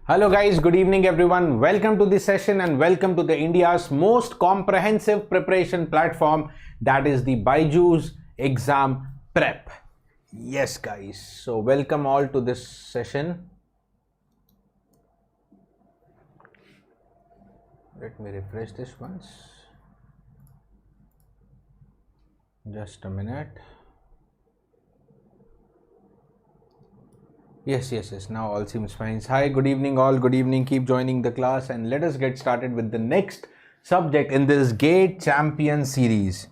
Hello guys, good evening everyone. Welcome to this session and welcome to the India's most comprehensive preparation platform, that is the Byjus Exam Prep. Yes guys, so welcome all to this session. Let me refresh this once. Just a minute. Yes, now all seems fine. Hi, good evening all, good evening. Keep joining the class and let us get started with the next subject in this GATE Champion series.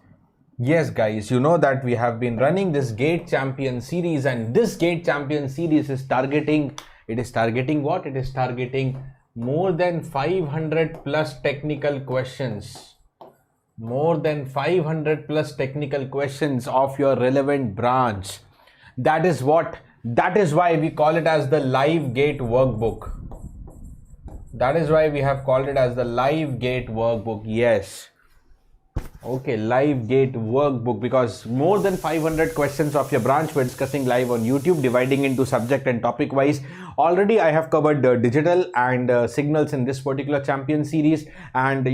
Yes guys, you know that we have been running this GATE Champion series, and this GATE Champion series is targeting what? It is targeting more than 500 plus technical questions. More than 500 plus technical questions of your relevant branch. That is why we call it as the live GATE workbook. That is why we have called it as the live GATE workbook. Yes. Okay, live GATE workbook, because more than 500 questions of your branch we're discussing live on YouTube, dividing into subject and topic wise. Already I have covered digital and signals in this particular champion series, and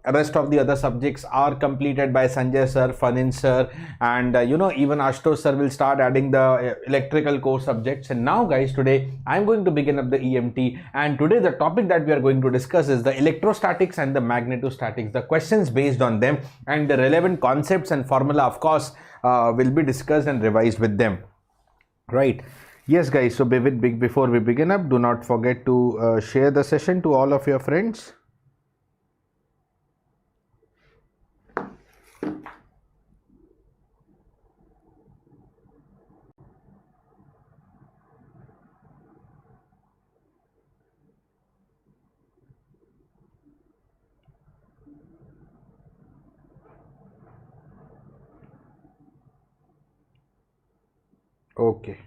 rest of the other subjects are completed by Sanjay sir, Fanin sir, and even Ashutosh sir will start adding the electrical core subjects. And now guys, today I'm going to begin up the EMT, and today the topic that we are going to discuss is the electrostatics and the magnetostatics, the questions based on them, and the relevant concepts and formula of course will be discussed and revised with them, right? Yes guys, so before we begin up, do not forget to share the session to all of your friends. Okay.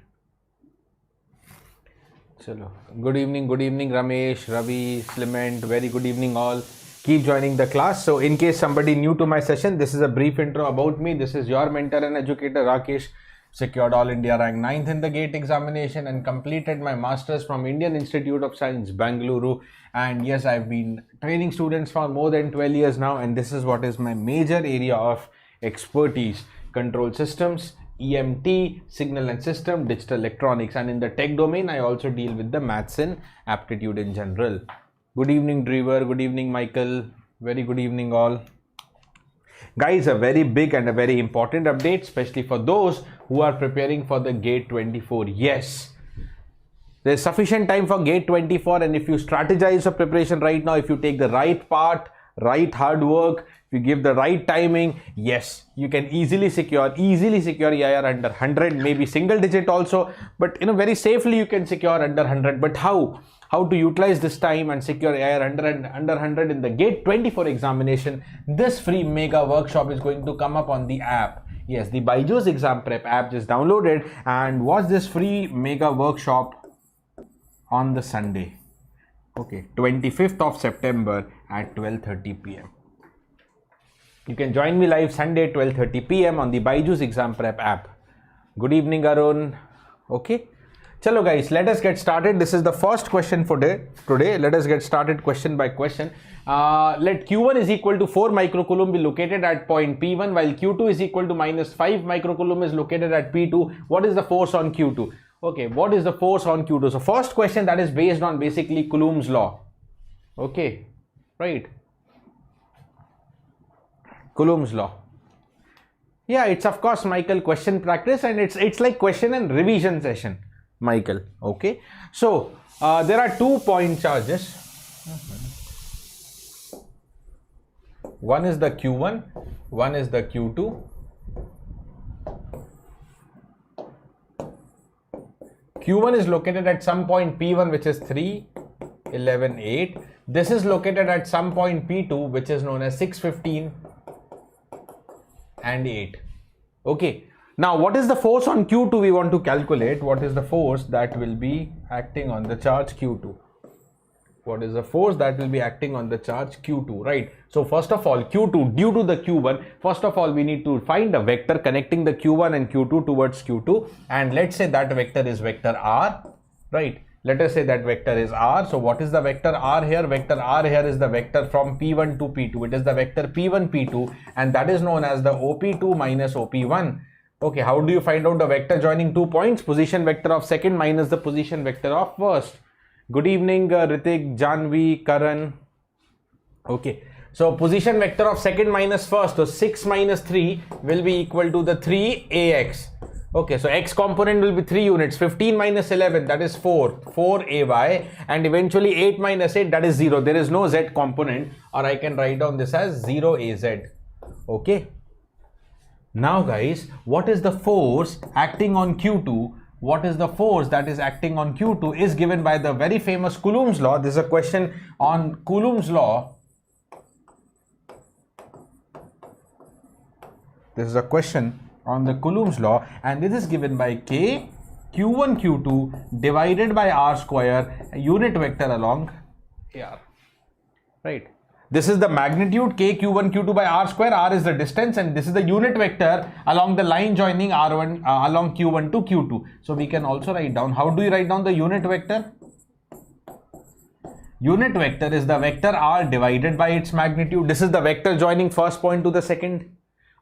Chalo. Good evening Ramesh, Ravi, Clement, very good evening all. Keep joining the class. So in case somebody new to my session, this is a brief intro about me. This is your mentor and educator Rakesh. Secured all India rank 9th in the GATE examination and completed my masters from Indian Institute of Science, Bangalore. And yes, I've been training students for more than 12 years now, and this is what is my major area of expertise: control systems, EMT, signal and system, digital electronics, and in the tech domain I also deal with the maths and aptitude in general. Good evening Drever, good evening Michael, very good evening all. Guys, a very big and a very important update, especially for those who are preparing for the GATE 24. Yes, there's sufficient time for GATE 24, and if you strategize your preparation right now, if you take the right path, right hard work, if you give the right timing, yes, you can easily secure EIR under 100, maybe single digit also, but very safely you can secure under 100. But how to utilize this time and secure EIR under 100 in the GATE 24 examination? This free mega workshop is going to come up on the app. Yes, the BYJU'S Exam Prep app, just downloaded and watch this free mega workshop on the Sunday. Okay, 25th of September at 12:30 p.m. You can join me live Sunday 12:30 p.m. on the BYJU'S Exam Prep app. Good evening Arun. Okay, chalo guys, let us get started. This is the first question for today. Let us get started question by question. Let Q1 is equal to 4 microcoulomb be located at point P1, while Q2 is equal to minus 5 microcoulomb is located at P2. What is the force on Q2? Okay, what is the force on Q2? So first question, that is based on basically Coulomb's law. Okay, right. Coulomb's law. Yeah, it's of course Michael question practice, and it's like question and revision session, Michael. Okay, so there are 2 point charges. One is the Q1, one is the Q2. Q1 is located at some point P1, which is 3, 11, 8. This is located at some point P2, which is known as 6, 15 and 8. Okay. Now, what is the force on Q2 we want to calculate? What is the force that will be acting on the charge Q2? What is the force that will be acting on the charge Q2, right? So first of all, Q2 due to the Q1, first of all we need to find a vector connecting the Q1 and Q2 towards Q2, and let's say that vector is vector R, right? Let us say that vector is r. So what is the vector r here? Vector r here is the vector from P1 to P2. It is the vector P1, P2, and that is known as the OP2 minus OP1. Okay, how do you find out the vector joining 2 points? Position vector of second minus the position vector of first. Good evening, Ritik, Janvi, Karan. Okay, so position vector of second minus first, so 6 minus 3 will be equal to the 3ax. Okay, so x component will be 3 units, 15 minus 11, that is 4ay, and eventually 8 minus 8, that is 0. There is no z component, or I can write down this as 0az. Okay. Now guys, what is the force acting on Q2? What is the force that is acting on Q2 is given by the very famous Coulomb's law. This is a question on Coulomb's law. This is a question on the Coulomb's law, and this is given by K Q1 Q2 divided by R square, unit vector along R. Right. This is the magnitude K Q1 Q2 by R square. R is the distance, and this is the unit vector along the line joining R1 along Q1 to Q2. So we can also write down. How do you write down the unit vector? Unit vector is the vector R divided by its magnitude. This is the vector joining first point to the second.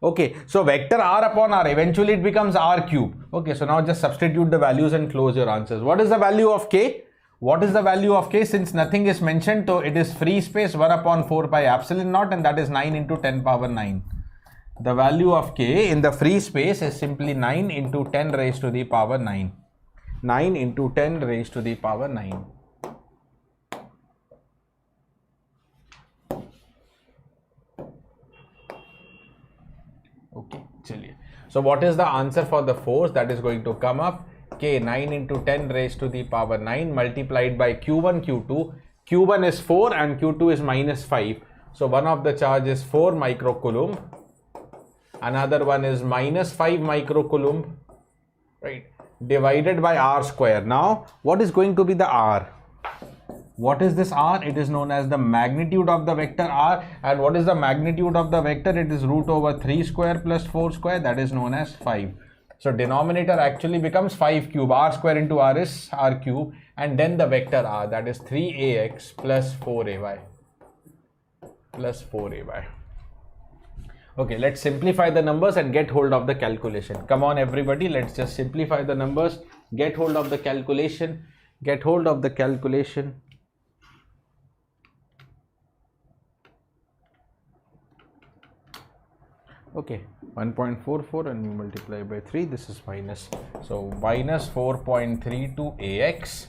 Okay, so vector R upon R, eventually it becomes R cube. Okay, so now just substitute the values and close your answers. What is the value of K? What is the value of K? Since nothing is mentioned, so it is free space 1 upon 4 pi epsilon naught, and that is 9 into 10 power 9. The value of K in the free space is simply 9 into 10 raised to the power 9. 9 into 10 raised to the power 9. Okay, chaliye. So what is the answer for the force that is going to come up? K 9 into 10 raised to the power 9 multiplied by Q1 Q2. Q1 is 4 and Q2 is minus 5. So one of the charge is 4 microcoulomb. Another one is minus 5 microcoulomb. Right. Divided by R square. Now what is going to be the R? What is this R? It is known as the magnitude of the vector R. And what is the magnitude of the vector? It is root over 3 square plus 4 square. That is known as 5. So denominator actually becomes 5 cube. R square into R is R cube. And then the vector R, that is 3ax plus 4ay. Plus 4ay. Okay, let's simplify the numbers and get hold of the calculation. Come on everybody, let's just simplify the numbers. Get hold of the calculation. Get hold of the calculation. Okay, 1.44 and you multiply by 3, this is minus. So minus 4.32 ax.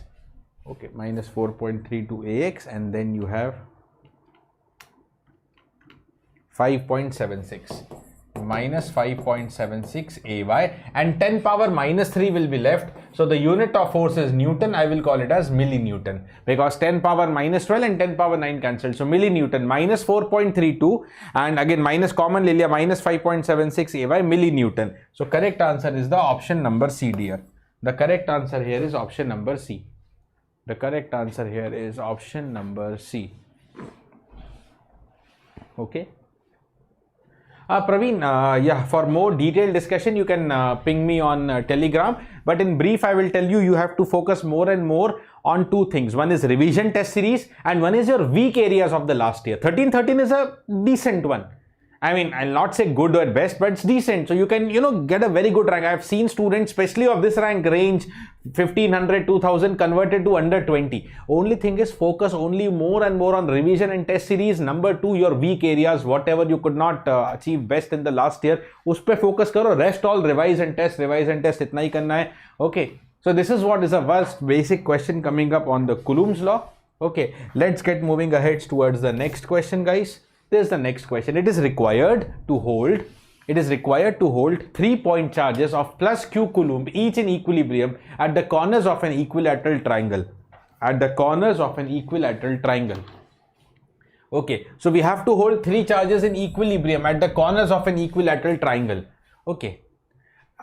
Okay, minus 4.32 ax, and then you have 5.76 minus 5.76 ay, and 10 power minus 3 will be left. So the unit of force is Newton. I will call it as millinewton because 10 power minus 12 and 10 power 9 cancelled. So millinewton minus 4.32, and again minus common lilia minus 5.76 ay millinewton. So correct answer is the option number C, dear. The correct answer here is option number C. The correct answer here is option number C. Okay. Praveen, yeah, for more detailed discussion, you can ping me on Telegram. But in brief, I will tell you, you have to focus more and more on two things. One is revision test series and one is your weak areas of the last year. 1313 is a decent one. I mean, I'll not say good or best, but it's decent. So you can, get a very good rank. I've seen students, especially of this rank range, 1500, 2000 converted to under 20. Only thing is focus only more and more on revision and test series. Number two, your weak areas, whatever you could not achieve best in the last year, us pe focus karo. Rest all revise and test, itna hi karna hai. Okay. So this is what is a first basic question coming up on the Coulomb's law. Okay. Let's get moving ahead towards the next question, guys. This is the next question. It is required to hold 3-point charges of plus q coulomb, each in equilibrium at the corners of an equilateral triangle. Okay, so we have to hold 3 charges in equilibrium at the corners of an equilateral triangle. Okay,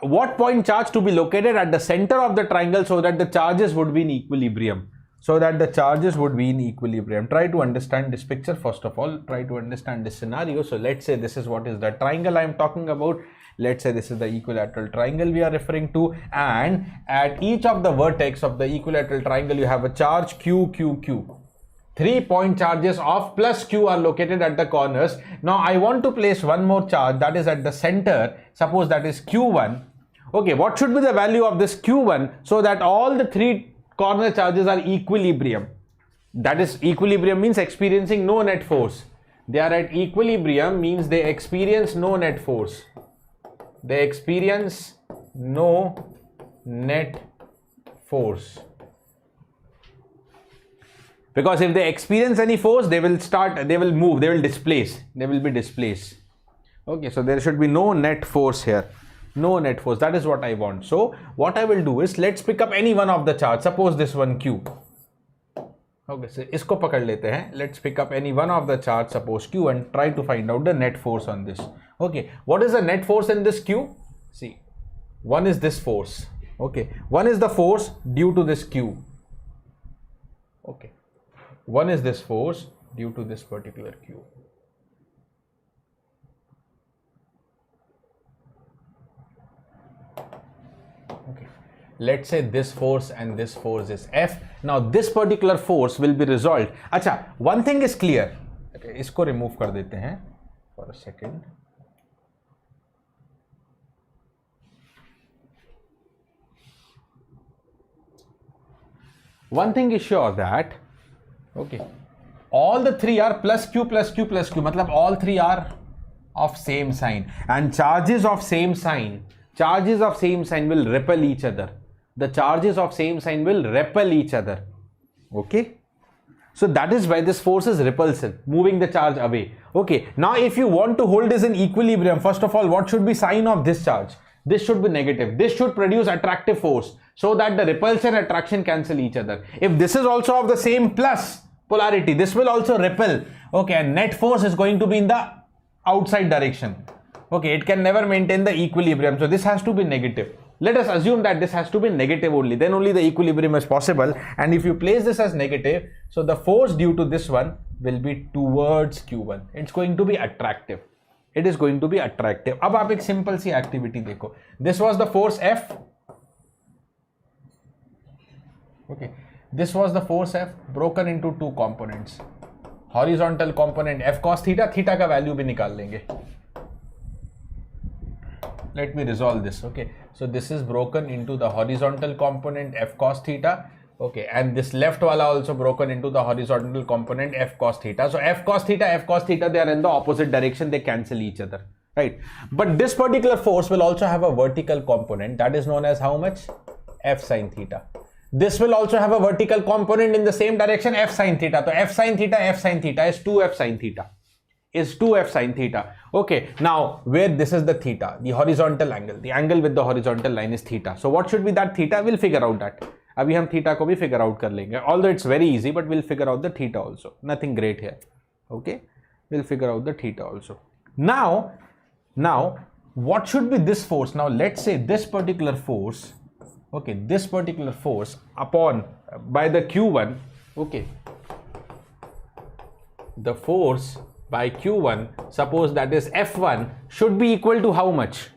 what point charge to be located at the center of the triangle so that the charges would be in equilibrium? so that the charges would be in equilibrium. Try to understand this picture first of all. Try to understand this scenario. So let's say this is what is the triangle I am talking about. Let's say this is the equilateral triangle we are referring to, and at each of the vertex of the equilateral triangle you have a charge Q, Q, Q. 3 point charges of plus Q are located at the corners. Now I want to place one more charge that is at the center. Suppose that is Q1. Okay, what should be the value of this Q1 so that all the 3 corner charges are equilibrium? That is, equilibrium means experiencing no net force. They are at equilibrium means they experience no net force. They experience no net force. Because if they experience any force, they will move, they will displace, they will be displaced. Okay, so there should be no net force here. No net force, that is what I want. So what I will do is, let's pick up any one of the charge. Suppose this one Q. Okay, so isko pakad lete hain. Let's pick up any one of the charge, suppose Q, and try to find out the net force on this. Okay, what is the net force in this Q? See, one is this force. Okay, one is the force due to this Q. Okay, one is this force due to this particular Q. Okay, let's say this force and this force is F. Now this particular force will be resolved. Acha, one thing is clear. Okay, isko remove kar dete hain for a second. One thing is sure that, okay, all the 3 are plus Q plus Q plus Q. Matlab all 3 are of same sign, and charges of same sign will repel each other. The charges of same sign will repel each other. Okay, so that is why this force is repulsive, moving the charge away. Okay, now if you want to hold this in equilibrium, first of all, what should be sign of this charge? This should be negative. This should produce attractive force so that the repulsion and attraction cancel each other. If this is also of the same plus polarity, this will also repel. Okay, and net force is going to be in the outside direction. Okay, it can never maintain the equilibrium, so this has to be negative. Let us assume that this has to be negative only, then only the equilibrium is possible. And if you place this as negative, so the force due to this one will be towards Q1. It's going to be attractive. It is going to be attractive. अब आप एक simple सी activity देखो. This was the force F. Okay, this was the force F broken into 2 components. Horizontal component F cos theta, theta का value भी निकाल लेंगे. Let me resolve this. Okay, so this is broken into the horizontal component F cos theta. Okay, and this left wala also broken into the horizontal component F cos theta. So F cos theta, they are in the opposite direction, they cancel each other, right? But this particular force will also have a vertical component that is known as how much? F sin theta. This will also have a vertical component in the same direction, F sin theta. So F sin theta is 2F sin theta. Is 2F sin theta. Okay, now where this is the theta, the horizontal angle, the angle with the horizontal line is theta. So what should be that theta? We'll figure out that. अभी हम theta को भी figure out कर लेंगे. Although it's very easy, but we'll figure out the theta also. Nothing great here. Okay, we'll figure out the theta also. Now, what should be this force? Now, let's say this particular force. Okay, this particular force upon by the Q1. Okay, the force by Q1. Suppose that is F1 should be equal to how much?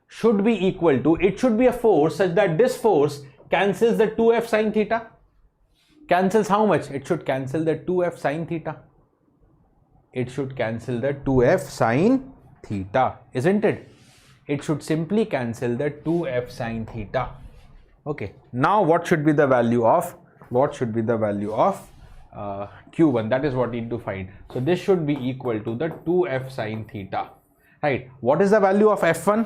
Should be equal to. It should be a force such that this force cancels the 2F sin theta. Cancels how much? It should cancel the 2F sin theta. It should cancel the 2F sin theta, isn't it? It should simply cancel the 2F sin theta. Okay, now what should be the value of Q1? That is what we need to find. So this should be equal to the 2F sin theta, right? What is the value of F1?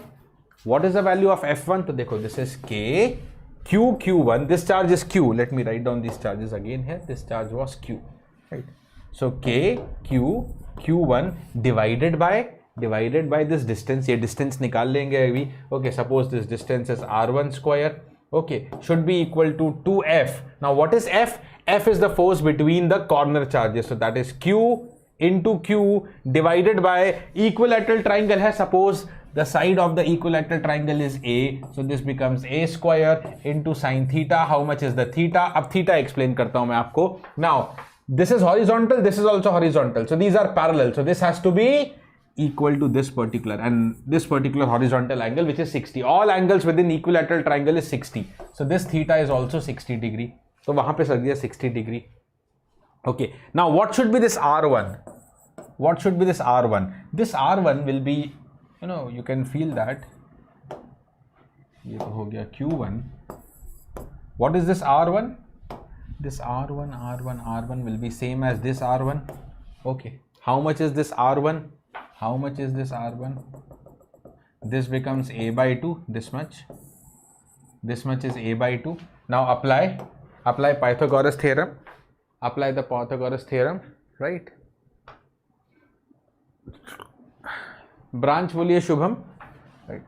What is the value of F1? So dekho, this is K. Q1, this charge is Q. Let me write down these charges again here. This charge was Q, right? So K, Q, Q1 divided by this distance. ये distance निकाल लेंगे अभी. Okay, suppose this distance is R1 square. Okay, should be equal to 2F. Now what is F? F is the force between the corner charges. So that is Q into Q divided by equilateral triangle है. Suppose the side of the equilateral triangle is A, so this becomes A square into sin theta. How much is the theta? Ab theta explain karta hu main aapko. Now, this is horizontal, this is also horizontal. So these are parallel. So this has to be equal to this particular and this particular horizontal angle, which is 60. All angles within equilateral triangle is 60. So this theta is also 60 degree. So wahan pe sar diya 60 degree. Okay. Now what should be this R1? What should be this R1? This R1 will be, you know, you can feel that. Ye to ho gaya Q1. What is this R1? This R1 will be same as this R1. Okay. How much is this R1? How much is this R1? This becomes A by 2, this much. This much is A by 2. Now apply Pythagoras theorem. Apply the Pythagoras theorem, right? Branch boliye Shubham, right?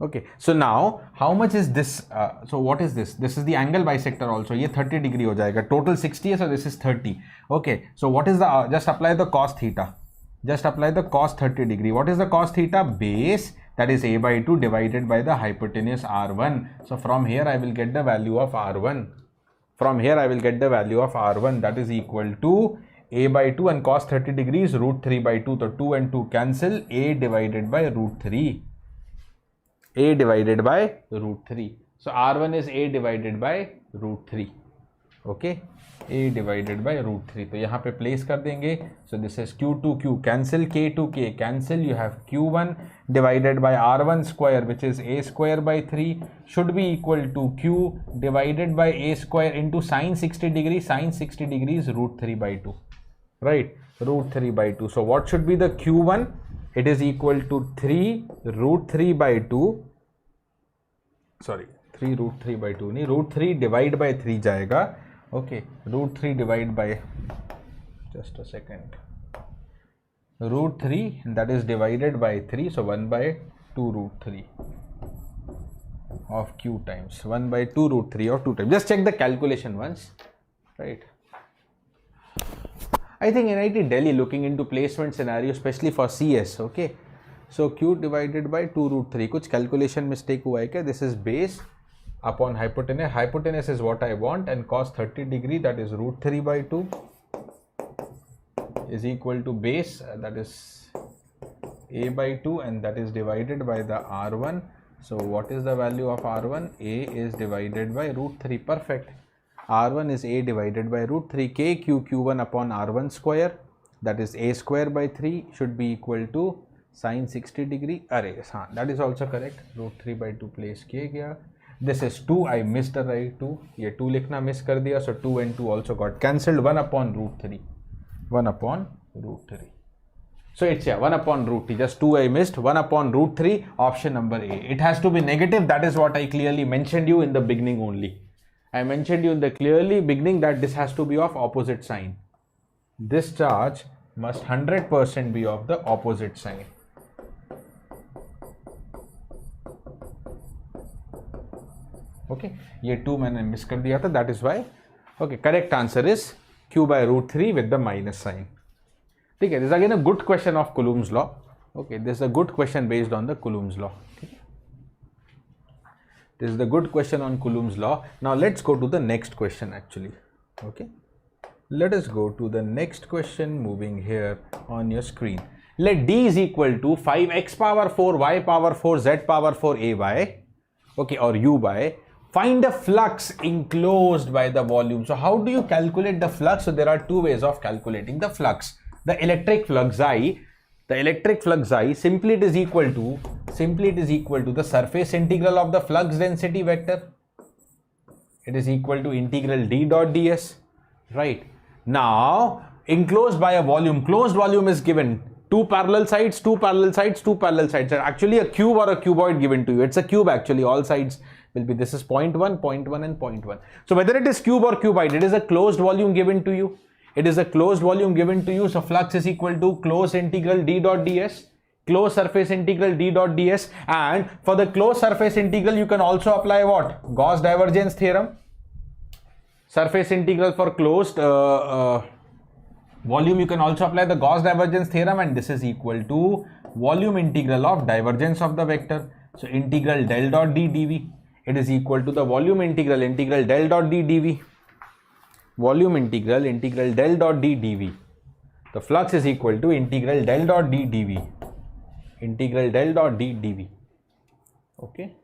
Okay, so now how much is this? So what is this? This is the angle bisector also. Ye 30 degree ho jayega. Total 60 hai, so this is 30. Okay, so what is the, just apply the cos theta. Just apply the cos 30 degree. What is the cos theta? Base, that is A by 2 divided by the hypotenuse R1. So from here I will get the value of R1. From here I will get the value of R1, that is equal to A by 2 and cos 30 degrees root 3 by 2. So 2 and 2 cancel. A divided by root 3. A divided by root 3. So R1 is A divided by root 3. Okay, A divided by root 3. तो यहाँ पे place कर देंगे. So this is Q2 Q cancel, K to K cancel. You have Q1 divided by R1 square, which is A square by 3, should be equal to Q divided by A square into sin 60 degrees. Sin 60 degrees root 3 by 2. Right, root 3 by 2. So what should be the Q1? It is equal to 3 root 3 by 2. Sorry, 3 root 3 by 2 नहीं, root 3 divide by 3 जाएगा. Okay, root 3 divide by, just a second, root 3, that is divided by 3, so 1 by 2 root 3 of Q times 1 by 2 root 3 or 2 times. Just check the calculation once, right? I think NIT Delhi looking into placement scenario, especially for CS, okay? So Q divided by 2 root 3, कुछ calculation mistake हुआ है क्या? This is base upon hypotenuse. Hypotenuse is what I want, and cos 30 degree, that is root 3 by 2, is equal to base, that is A by 2, and that is divided by the R1. So what is the value of R1? A is divided by root 3. Perfect. R1 is A divided by root 3. Q1 upon R1 square, that is A square by 3, should be equal to sin 60 degree. That is also correct. Root 3 by 2 place kiya gaya. This is 2. I missed the right 2. Ye 2 likhna miss kar diya. So 2 and 2 also got cancelled. 1 upon root 3. 1 upon root 3. So it's 1 upon root 3. Just 2 I missed. 1 upon root 3. Option number A. It has to be negative. That is what I clearly mentioned you in the beginning only. I mentioned you in the clearly beginning that this has to be of opposite sign. This charge must 100% be of the opposite sign. Okay, ये 2 मैंने miss कर दिया था, that is why. Okay, correct answer is Q by root 3 with the minus sign. Okay, this is again a good question of Coulomb's law. Okay, this is a good question based on the Coulomb's law. Okay. This is the good question on Coulomb's law. Now let's go to the next question actually. Okay, let us go to the next question moving here on your screen. Let D is equal to 5x power 4, y power 4, z power 4, ay, okay, or u by. Find the flux enclosed by the volume. So how do you calculate the flux? So there are two ways of calculating the flux. The electric flux I, simply it is equal to the surface integral of the flux density vector. It is equal to integral D dot ds, right? Now enclosed by a volume, closed volume is given, two parallel sides. Actually a cube or a cuboid given to you. It's a cube actually, all sides will be, this is 0.1 and 0.1. So whether it is cube or cuboid, it is a closed volume given to you. So flux is equal to closed integral D dot ds, closed surface integral D dot ds, and for the closed surface integral you can also apply what? Gauss divergence theorem. Surface integral for closed Volume, you can also apply the Gauss divergence theorem, and this is equal to volume integral of divergence of the vector. So integral del dot d dv, it is equal to the volume integral del dot d dv. Volume integral del dot d dv. The flux is equal to integral del dot d dv. Integral del dot d dv. Okay.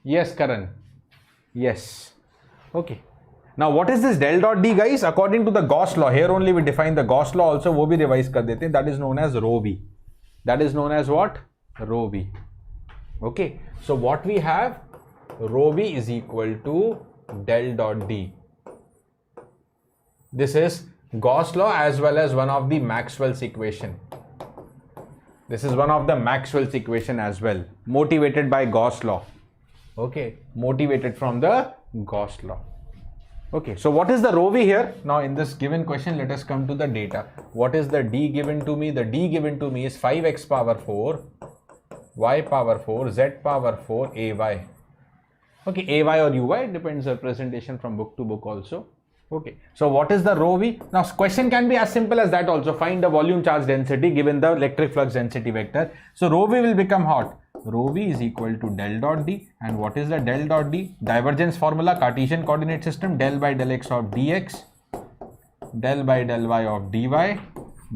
Yes, Karan. Yes. Okay. Now what is this del dot d, guys? According to the Gauss law, here only we define the Gauss law also, wo bhi revise kar dete hain. That is known as rho v. That is known as what? Rho v. Okay. So what we have? Rho v is equal to del dot d. This is Gauss law as well as one of the Maxwell's equation. This is one of the Maxwell's equation as well, motivated by Gauss law. Okay, motivated from the Gauss law. Okay, so what is the rho v here? Now in this given question, let us come to the data. What is the d given to me? The d given to me is 5x power 4, y power 4, z power 4, ay. Okay, ay or uy, depends on presentation from book to book also. Okay, so what is the rho v? Now question can be as simple as that also. Find the volume charge density given the electric flux density vector. So rho v will become what? Rho v is equal to del dot d. And what is the del dot d? Divergence formula, Cartesian coordinate system, del by del x of dx, del by del y of dy,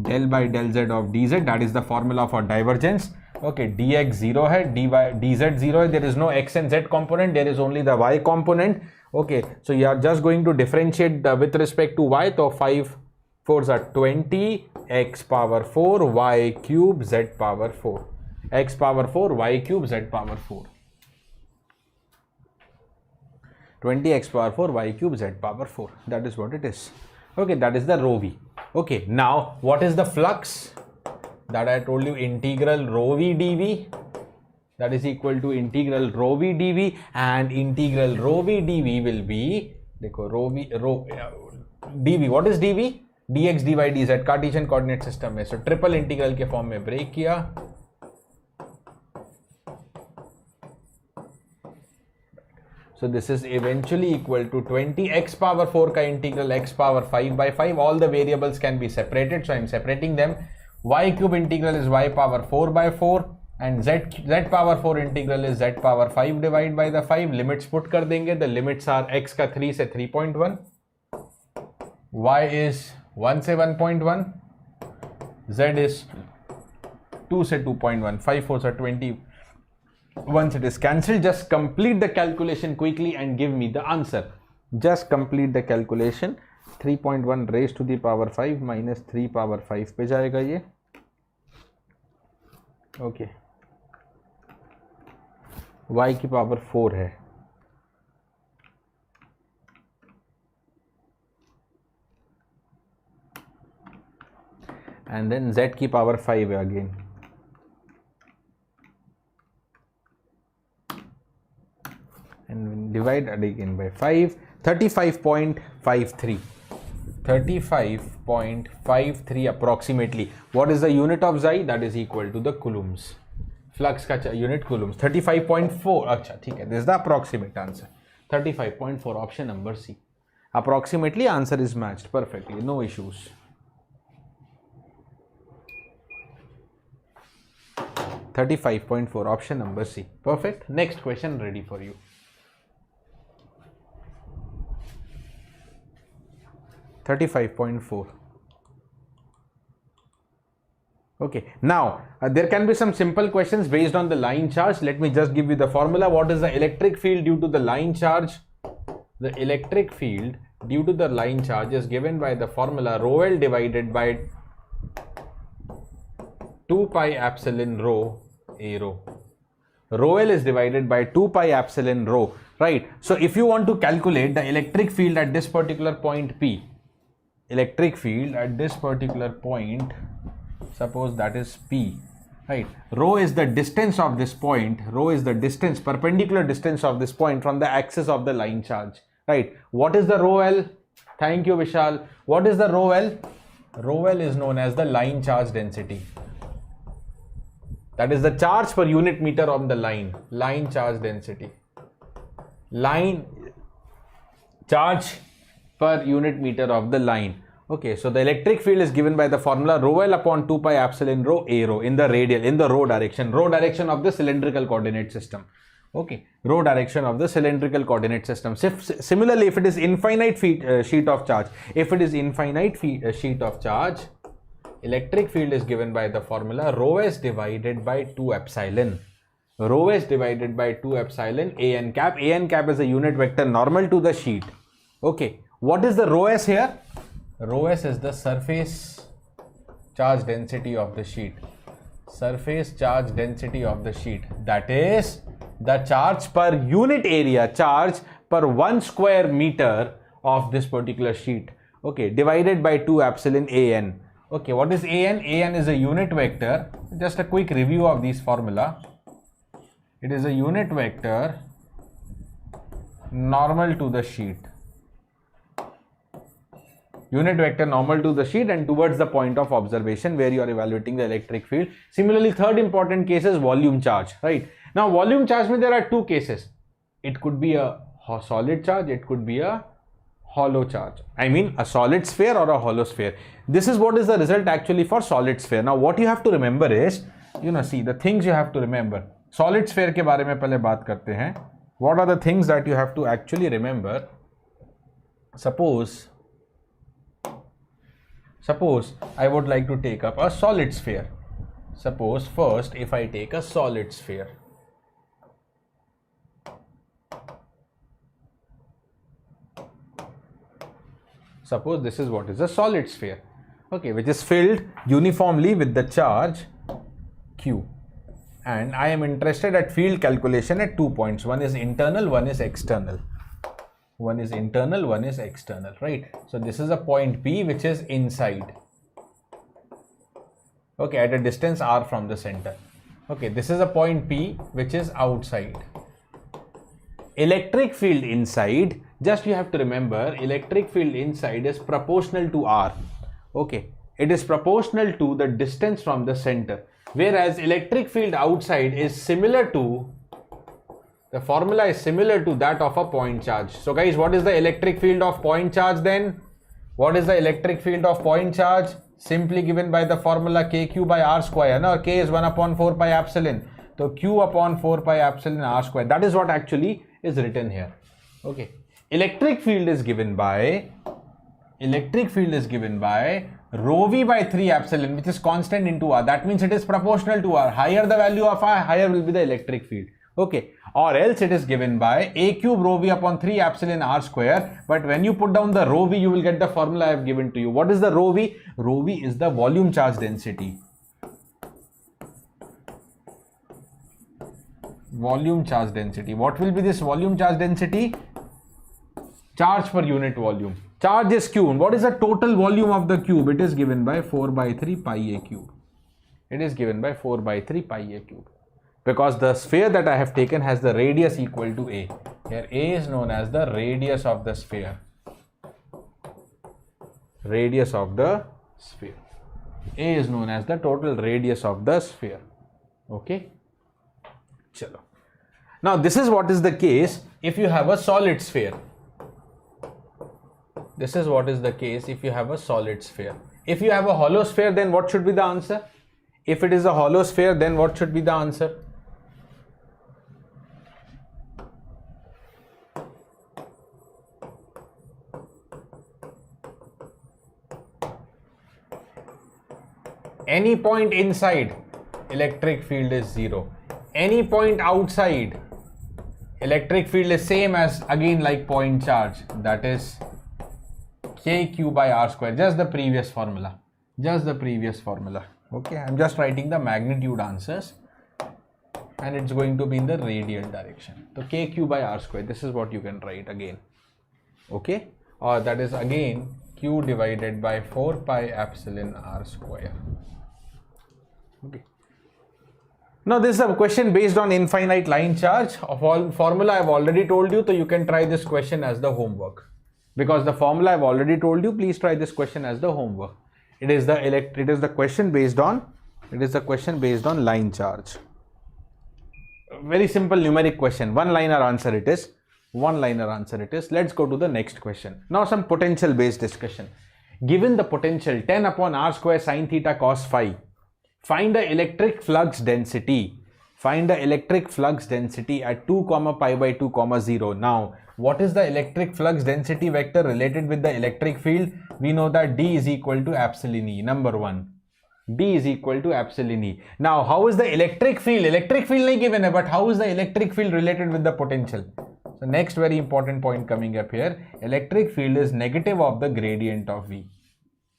del by del z of dz. That is the formula for divergence. Okay, dx 0 hai, dy, dz 0 hai. There is no x and z component, there is only the y component. Okay, so you are just going to differentiate with respect to y. So 5 4s are 20, x power 4, y cube, z power 4. X power 4, y cube, z power 4. 20x power 4, y cube, z power 4. That is what it is. Okay, that is the rho v. Okay, now what is the flux? That I told you, integral rho v dv. That is equal to integral rho v dv, and integral rho v dv will be, देखो rho v dv. What is dv? dx dy dz, Cartesian coordinate system में. So triple integral के form में break किया. So this is eventually equal to 20x power 4 ka integral x power 5 by 5. All the variables can be separated, so I am separating them. Y cube integral is y power 4 by 4. And z power 4 integral is z power 5 divided by the 5. Limits put kar denge. The limits are x ka 3 se 3.1, y is 1 se 1.1, z is 2 se 2.1, 5 4s are 20. Once it is cancelled, just complete the calculation quickly and give me the answer. Just complete the calculation. 3.1 raised to the power 5 minus 3 power 5 पे जाएगा ये. Okay. y की power 4 है. And then z की power 5 है again. And divide again by 5. 35.53. 35.53 approximately. What is the unit of xi? That is equal to the coulombs. Flux ka unit coulombs. 35.4. Acha, theek hai. This is the approximate answer. 35.4, option number C. Approximately answer is matched perfectly. No issues. 35.4, option number C. Perfect. Next question ready for you. (35.4). Okay, now there can be some simple questions based on the line charge. Let me just give you the formula. What is the electric field due to the line charge? The electric field due to the line charge is given by the formula rho L divided by 2 pi epsilon rho A rho. Rho L is divided by 2 pi epsilon rho, right? So if you want to calculate the electric field at this particular point P, electric field at this particular point, suppose that is P, right? Rho is the distance of this point. Rho is the distance, perpendicular distance of this point from the axis of the line charge, right? What is the rho L? Thank you, Vishal. What is the rho L? Rho L is known as the line charge density. That is the charge per unit meter on the line. Line charge density. Line charge per unit meter of the line. Okay, so the electric field is given by the formula rho L upon 2 pi epsilon rho a rho in the radial, in the rho direction of the cylindrical coordinate system. Okay, rho direction of the cylindrical coordinate system. Similarly, if it is infinite sheet of charge, electric field is given by the formula rho s divided by 2 epsilon. Rho s divided by 2 epsilon a n cap. A n cap is a unit vector normal to the sheet. Okay, what is the rho s here? Rho s is the surface charge density of the sheet. Surface charge density of the sheet. That is the charge per unit area, charge per 1 square meter of this particular sheet. Okay, divided by 2 epsilon a n. Okay, what is a n? A n is a unit vector. Just a quick review of these formula. It is a unit vector normal to the sheet. Unit vector normal to the sheet and towards the point of observation where you are evaluating the electric field. Similarly, third important case is volume charge, right? Now, volume charge means there are two cases. It could be a solid charge, it could be a hollow charge. I mean a solid sphere or a hollow sphere. This is what is the result actually for solid sphere. Now, what you have to remember is, see the things you have to remember. Solid sphere के बारे में पहले बात करते हैं. What are the things that you have to actually remember? Suppose I would like to take up a solid sphere. Suppose first if I take a solid sphere. Suppose this is what is a solid sphere. Okay, which is filled uniformly with the charge Q. And I am interested at field calculation at 2 points. One is internal, one is external. One is internal, one is external, right? So this is a point P which is inside. Okay, at a distance r from the center. Okay, this is a point P which is outside. Electric field inside, just you have to remember, electric field inside is proportional to r. Okay, it is proportional to the distance from the center. Whereas electric field outside is similar to, the formula is similar to that of a point charge. So guys, what is the electric field of point charge then? What is the electric field of point charge? Simply given by the formula kq by r square. Now k is 1 upon 4 pi epsilon. So q upon 4 pi epsilon r square. That is what actually is written here. Okay. Electric field is given by rho v by 3 epsilon, which is constant into r. That means it is proportional to r. Higher the value of r, higher will be the electric field. Okay, or else it is given by a cube rho v upon 3 epsilon r square. But when you put down the rho v, you will get the formula I have given to you. What is the rho v? Rho v is the volume charge density. Volume charge density. What will be this volume charge density? Charge per unit volume. Charge is q. What is the total volume of the cube? It is given by 4 by 3 pi a cube. It is given by 4 by 3 pi a cube. Because the sphere that I have taken has the radius equal to a. Here a is known as the radius of the sphere. Radius of the sphere. A is known as the total radius of the sphere. Okay. Chalo. Now this is what is the case if you have a solid sphere. This is what is the case if you have a solid sphere. If you have a hollow sphere, then what should be the answer? If it is a hollow sphere, then what should be the answer? Any point inside, electric field is 0. Any point outside, electric field is same as again like point charge. That is kq by r square. Just the previous formula. Just the previous formula. Okay, I'm just writing the magnitude answers. And it's going to be in the radial direction. So kq by r square. This is what you can write again. Okay, or that is again q divided by 4 pi epsilon r square. Okay. Now this is a question based on infinite line charge. Of all formula I've already told you, so you can try this question as the homework. Because the formula I've already told you, please try this question as the homework. It is the question based on line charge. Very simple numeric question. One liner answer it is. One liner answer it is. Let's go to the next question. Now some potential based discussion. Given the potential 10 upon r square sine theta cos phi, find the electric flux density. Find the electric flux density at 2 comma pi by 2 comma 0. Now, what is the electric flux density vector related with the electric field? We know that D is equal to epsilon E. Number 1. D is equal to epsilon E. Now, how is the electric field? Electric field nahi given hai, but how is the electric field related with the potential? So, next very important point coming up here. Electric field is negative of the gradient of V.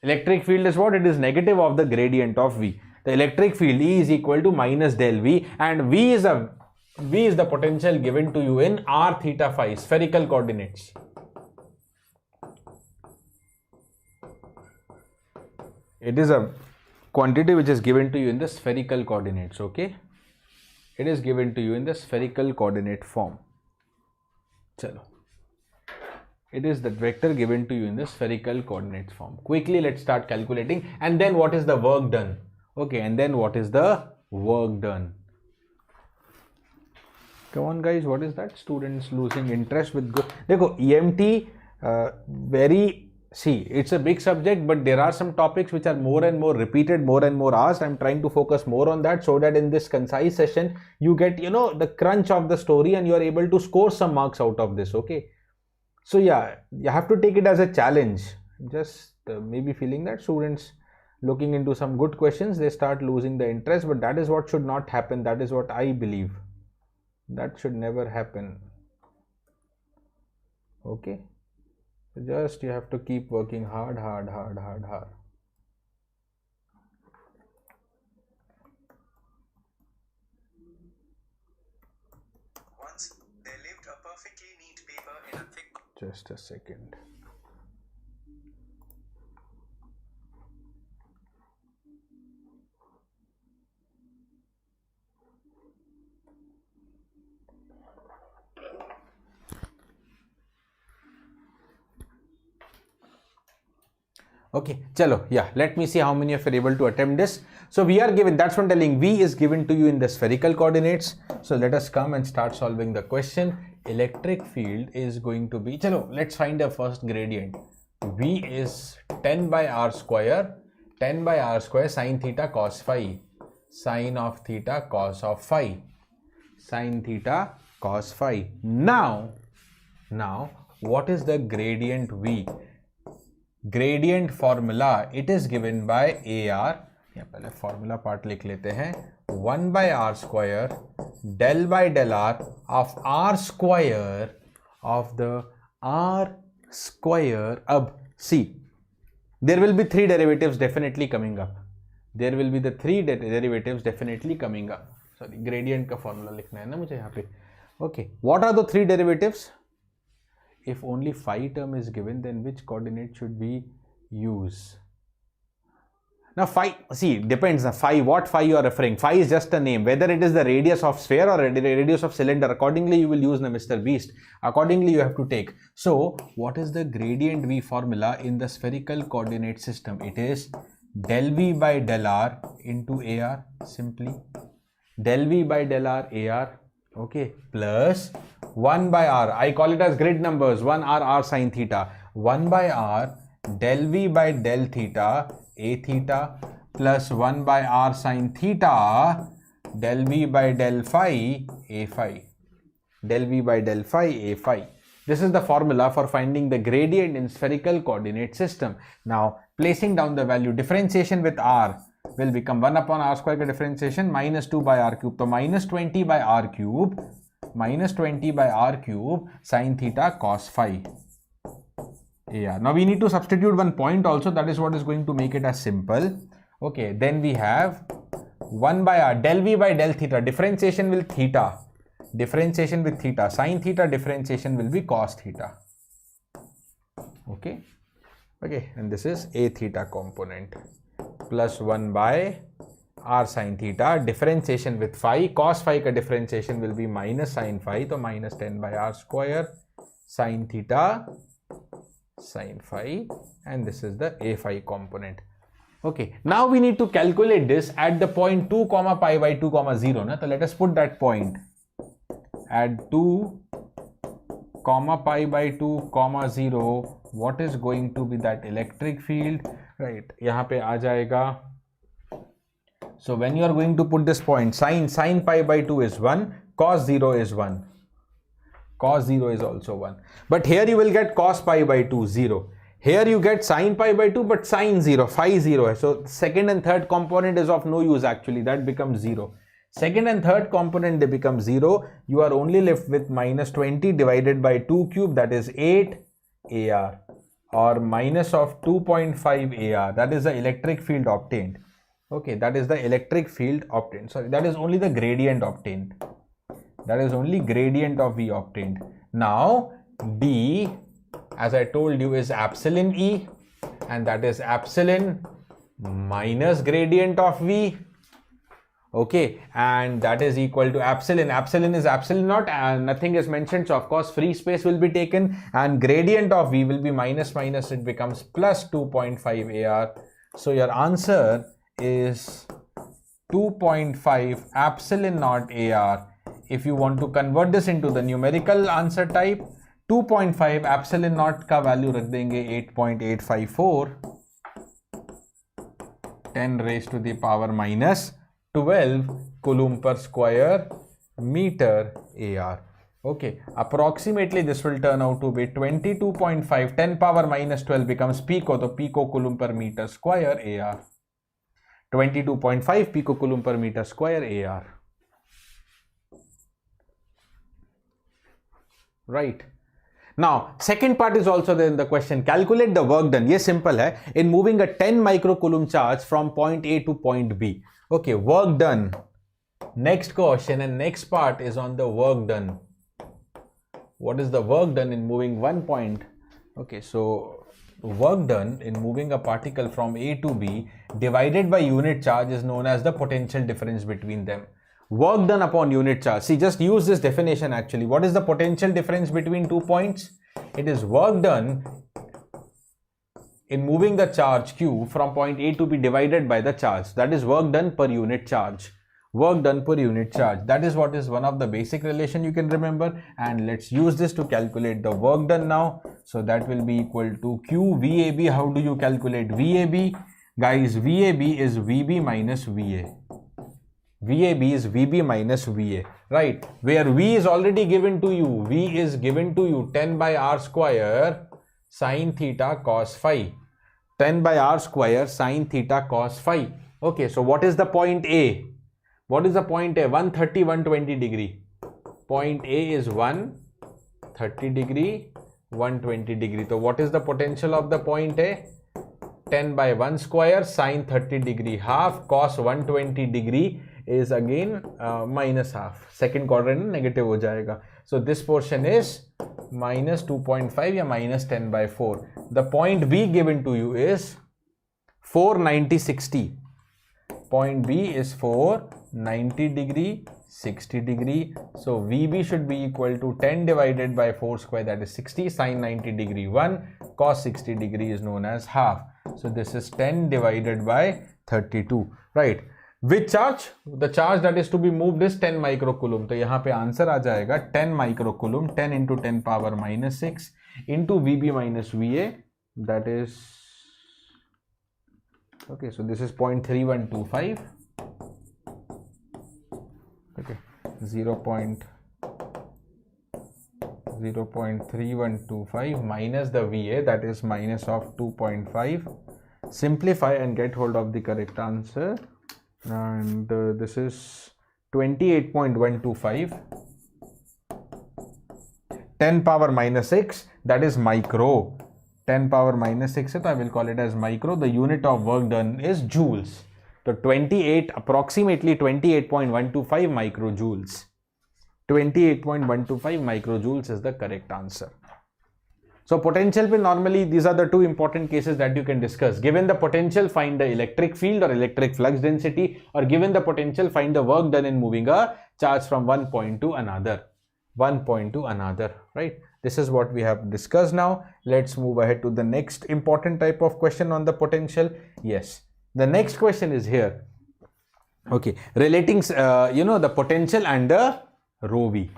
Electric field is what? It is negative of the gradient of V. The electric field E is equal to minus del V, and V is the potential given to you in r theta phi, spherical coordinates. It is a quantity which is given to you in the spherical coordinates, okay? It is given to you in the spherical coordinate form. Chalo. It is the vector given to you in the spherical coordinates form. Quickly, let's start calculating. And then what is the work done? Okay, and then what is the work done? Come on guys, what is that? Students losing interest with good. Dekho, EMT, it's a big subject, but there are some topics which are more and more repeated, more and more asked. I'm trying to focus more on that so that in this concise session, you get, the crunch of the story and you are able to score some marks out of this, okay? So yeah, you have to take it as a challenge. Just maybe feeling that students looking into some good questions, they start losing the interest, but that is what should not happen. That is what I believe. That should never happen. Okay. Just you have to keep working hard. Once there lived a perfectly neat paper in a thick... Just a second. Okay, chalo, yeah, let me see how many of you are able to attempt this. So we are given, that's what I'm telling, V is given to you in the spherical coordinates. So let us come and start solving the question. Electric field is going to be, chalo, let's find the first gradient. V is 10 by r square sine theta cos phi, sine of theta cos of phi, sine theta cos phi. Now, what is the gradient V? Gradient formula, it is given by AR. या पहले formula part लिख लेते हैं. 1 by r square del by del r of r square of the r square. Ab see, there will be three derivatives definitely coming up. There will be the three derivatives definitely coming up. Sorry, gradient का formula लिखना है ना मुझे यहाँ पे. Okay, what are the three derivatives? If only phi term is given, then which coordinate should we use? Now phi, see, depends on phi, what phi you are referring. Phi is just a name, whether it is the radius of sphere or radius of cylinder. Accordingly, you will use the Mr. Beast. Accordingly, you have to take. So, what is the gradient V formula in the spherical coordinate system? It is del V by del R into AR, simply. Del V by del R AR, okay, plus 1 by r, I call it as grid numbers, 1 r sine theta, 1 by r del v by del theta a theta plus 1 by r sine theta del v by del phi a phi, del v by del phi a phi. This is the formula for finding the gradient in spherical coordinate system. Now placing down the value, differentiation with r will become 1 upon r square ka differentiation minus 2 by r cube. So minus 20 by r cube sine theta cos phi. Yeah, now we need to substitute one point also, that is what is going to make it as simple. Okay, then we have 1 by r del v by del theta, differentiation with theta, sine theta differentiation will be cos theta. Okay, and this is a theta component plus 1 by r sine theta, differentiation with phi, cos phi ka differentiation will be minus sine phi, so minus 10 by r square sine theta sine phi, and this is the a phi component. Okay, now we need to calculate this at the point 2 comma pi by 2 comma 0. So let us put that point at 2 comma pi by 2 comma 0, what is going to be that electric field? Right, यहाँ पे आ जाएगा. So when you are going to put this point, sine pi by 2 is 1, cos 0 is 1. Cos 0 is also 1. But here you will get cos pi by 2, 0. Here you get sine pi by 2, but sine 0, phi 0. So second and third component is of no use actually. That becomes 0. Second and third component, they become 0. You are only left with minus 20 divided by 2 cube, that is 8 AR. Or minus of 2.5 AR. That is the electric field obtained. Okay, that is the electric field obtained. Sorry, that is only the gradient obtained. That is only gradient of V obtained. Now, D, as I told you, is epsilon E, and that is epsilon minus gradient of V. Okay, and that is equal to epsilon. Epsilon is epsilon naught, and nothing is mentioned. So, of course, free space will be taken, and gradient of V will be minus minus. It becomes plus 2.5 AR. So, your answer is 2.5 epsilon naught AR. If you want to convert this into the numerical answer type, 2.5 epsilon naught का value रख देंगे 8.854, 10 raised to the power minus 12 Coulomb per square meter AR. Okay, approximately this will turn out to be 22.5, 10 power minus 12 becomes pico, so pico Coulomb per meter square AR. 22.5 pico Coulomb per meter square AR. Right. Now, second part is also there in the question. Calculate the work done. Yes, simple hai. In moving a 10 microcoulomb charge from point A to point B. Okay, work done. Next question and next part is on the work done. What is the work done in moving one point? Okay, so work done in moving a particle from A to B divided by unit charge is known as the potential difference between them. Work done upon unit charge. See, just use this definition actually. What is the potential difference between 2 points? It is work done in moving the charge Q from point A to B divided by the charge. That is work done per unit charge. Work done per unit charge. That is what is one of the basic relation you can remember. And let's use this to calculate the work done now. So that will be equal to Q VAB. How do you calculate VAB? Guys, VAB is VB minus VA. VAB is VB minus VA, right? Where V is already given to you. V is given to you 10 by R square sine theta cos phi. 10 by R square sine theta cos phi. Okay, so what is the point A? What is the point A? 130, 120 degree. Point A is 130 degree, 120 degree. So what is the potential of the point A? 10 by 1 square sine 30 degree half cos 120 degree is again minus half. Second quadrant negative हो जाएगा. So this portion is minus 2.5 या minus 10 by 4. The point B given to you is 490 60. Point B is 490 degree 60 degree. So VB should be equal to 10 divided by 4 square, that is 60. Sine 90 degree 1, cos 60 degree is known as half. So this is 10 divided by 32, right? Which charge? The charge that is to be moved is 10 microcoulomb. तो यहाँ पे answer आ जाएगा 10 microcoulomb, 10 into 10 power minus 6 into VB minus VA. That is, okay, so this is 0.3125. Okay, 0.3125 minus the VA, that is minus of 2.5. Simplify and get hold of the correct answer. And this is 28.125. 10 power minus 6, that is micro. 10 power minus 6, so I will call it as micro. The unit of work done is joules. So approximately 28.125 microjoules. 28.125 microjoules is the correct answer. So potential pe normally these are the two important cases that you can discuss. Given the potential, find the electric field or electric flux density, or given the potential, find the work done in moving a charge from one point to another. Right? This is what we have discussed now. Let's move ahead to the next important type of question on the potential. Yes, the next question is here. Okay, relating the potential and the rho v.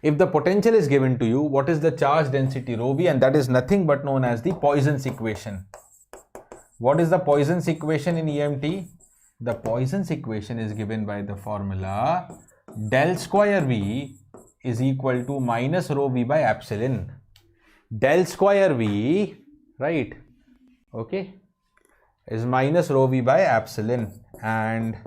if the potential is given to you, what is the charge density rho v, and that is nothing but known as the Poisson's equation. What is the Poisson's equation in EMT? The Poisson's equation is given by the formula del square v is equal to minus rho v by epsilon. Del square v, right, okay, is minus rho v by epsilon, and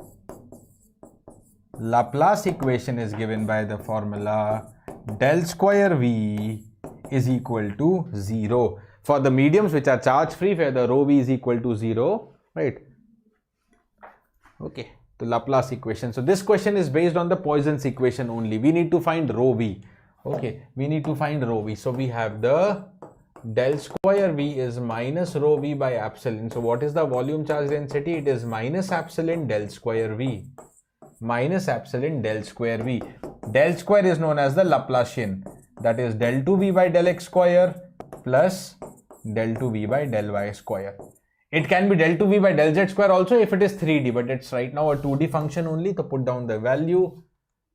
Laplace equation is given by the formula del square v is equal to 0. For the mediums which are charge free, where the rho v is equal to 0, right? Okay, the Laplace equation. So this question is based on the Poisson's equation only. We need to find rho v. Okay, we need to find rho v. So we have the del square v is minus rho v by epsilon. So what is the volume charge density? It is minus epsilon del square v. Minus epsilon del square v. Del square is known as the Laplacian. That is del 2v by del x square plus del 2v by del y square. It can be del 2v by del z square also if it is 3D, but it's right now a 2D function only. So put down the value.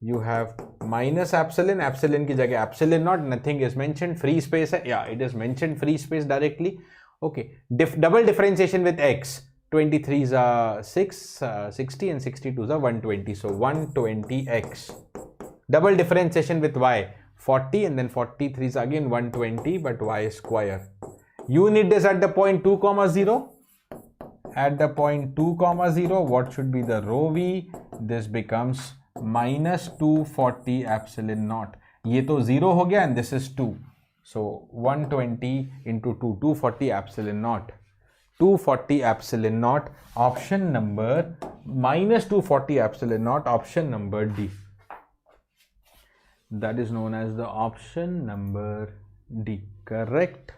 You have minus epsilon. Epsilon ki jagah epsilon naught. Nothing is mentioned. Free space hai. Yeah, it is mentioned free space directly. Okay. Double differentiation with x. 23 is 6, 60 and 62 is 120. So 120x. Double differentiation with y. 40 and then 43 is again 120 but y square. You need this at the point 2, 0. At the point 2, 0, what should be the rho v? This becomes minus 240 epsilon naught. Ye to 0 ho gaya and this is 2. So 120 into 2, 240 epsilon naught. 240 epsilon naught. Option number minus 240 epsilon naught. Option number D. That is known as the option number D. Correct?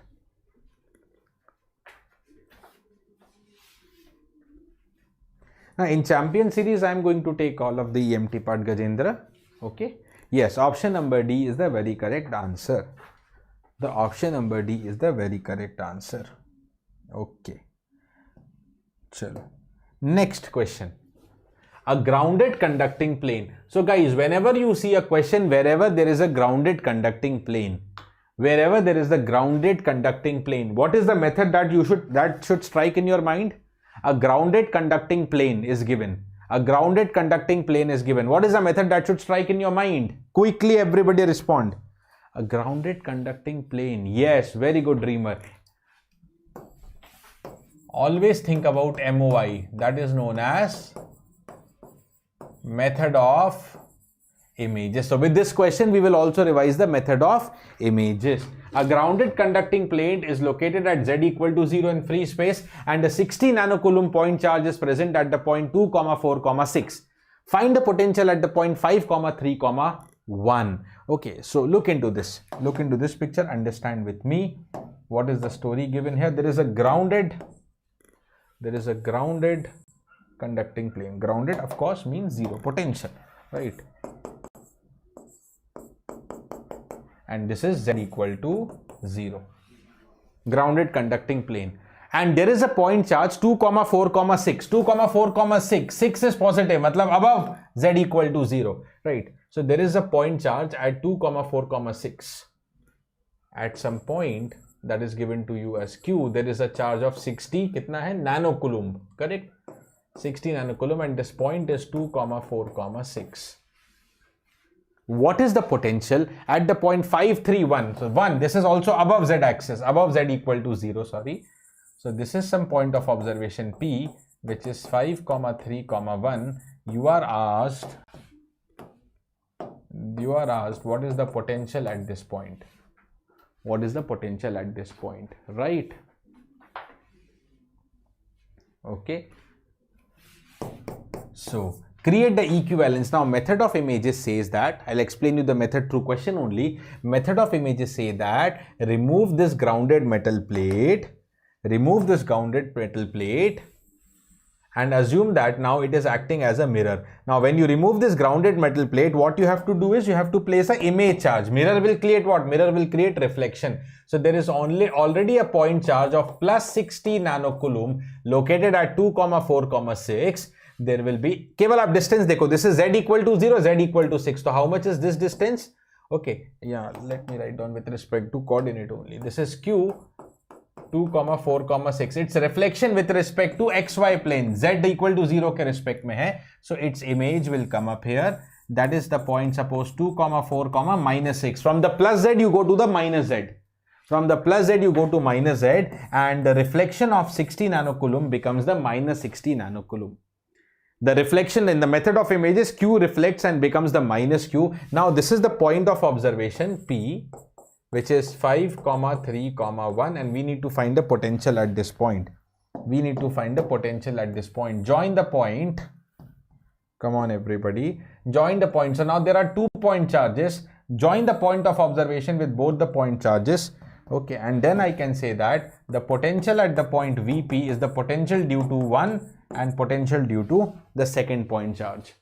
Now in champion series I am going to take all of the EMT part, Gajendra. Okay. Yes, option number D is the very correct answer. The option number D is the very correct answer. Okay. Chalo. Next question. A grounded conducting plane. So guys, whenever you see a question wherever there is a grounded conducting plane, wherever there is the grounded conducting plane, what is the method that should strike in your mind? A grounded conducting plane is given. A grounded conducting plane is given. What is the method that should strike in your mind? Quickly everybody respond. A grounded conducting plane. Yes, very good, dreamer. Always think about MOI. That is known as method of images. So with this question, we will also revise the method of images. A grounded conducting plane is located at z equal to 0 in free space and a 60 nanocoulomb point charge is present at the point 2, 4, 6. Find the potential at the point 5, 3, 1. Okay, so look into this. Look into this picture. Understand with me. What is the story given here? There is a grounded conducting plane. Grounded, of course, means zero potential, right? And this is z equal to 0. Grounded conducting plane. And there is a point charge 2, 4, 6. 2, 4, 6. 6 is positive, matlab above z equal to 0, right? So there is a point charge at 2, 4, 6. At some point that is given to you as q, there is a charge of 60 kitna hai? Nanocoulomb, correct? 60 nanocoulomb, and this point is 2, 4, 6. What is the potential at the point 5, 3, 1? So 1, this is also above z axis, above z equal to 0, sorry. So this is some point of observation P, which is 5, 3, 1. You are asked what is the potential at this point? What is the potential at this point, right? Okay. So create the equivalence. Now method of images says that, I'll explain you the method through question only. Method of images say that remove this grounded metal plate, and assume that now it is acting as a mirror. Now when you remove this grounded metal plate, what you have to do is you have to place an image charge. Mirror will create what? Mirror will create reflection. So there is already a point charge of plus 60 nanocoulomb located at 2, 4, 6. There will be, keval aap distance dekho, this is z equal to 0, z equal to 6. So how much is this distance? Okay, yeah, let me write down with respect to coordinate only. This is Q 2, 4, 6. Its reflection with respect to XY plane, Z equal to 0 के respect में है. So its image will come up here. That is the point, suppose 2, 4, -6. From the plus Z you go to the minus Z. From the plus Z you go to minus Z, and the reflection of 60 nanocoulomb becomes the minus 60 nanocoulomb. The reflection in the method of images, Q reflects and becomes the minus Q. Now this is the point of observation P, which is 5, 3, 1, and we need to find the potential at this point. We need to find the potential at this point. Join the point. Come on everybody. Join the point. So now there are 2 point charges. Join the point of observation with both the point charges. Okay, and then I can say that the potential at the point VP is the potential due to one and potential due to the second point charge.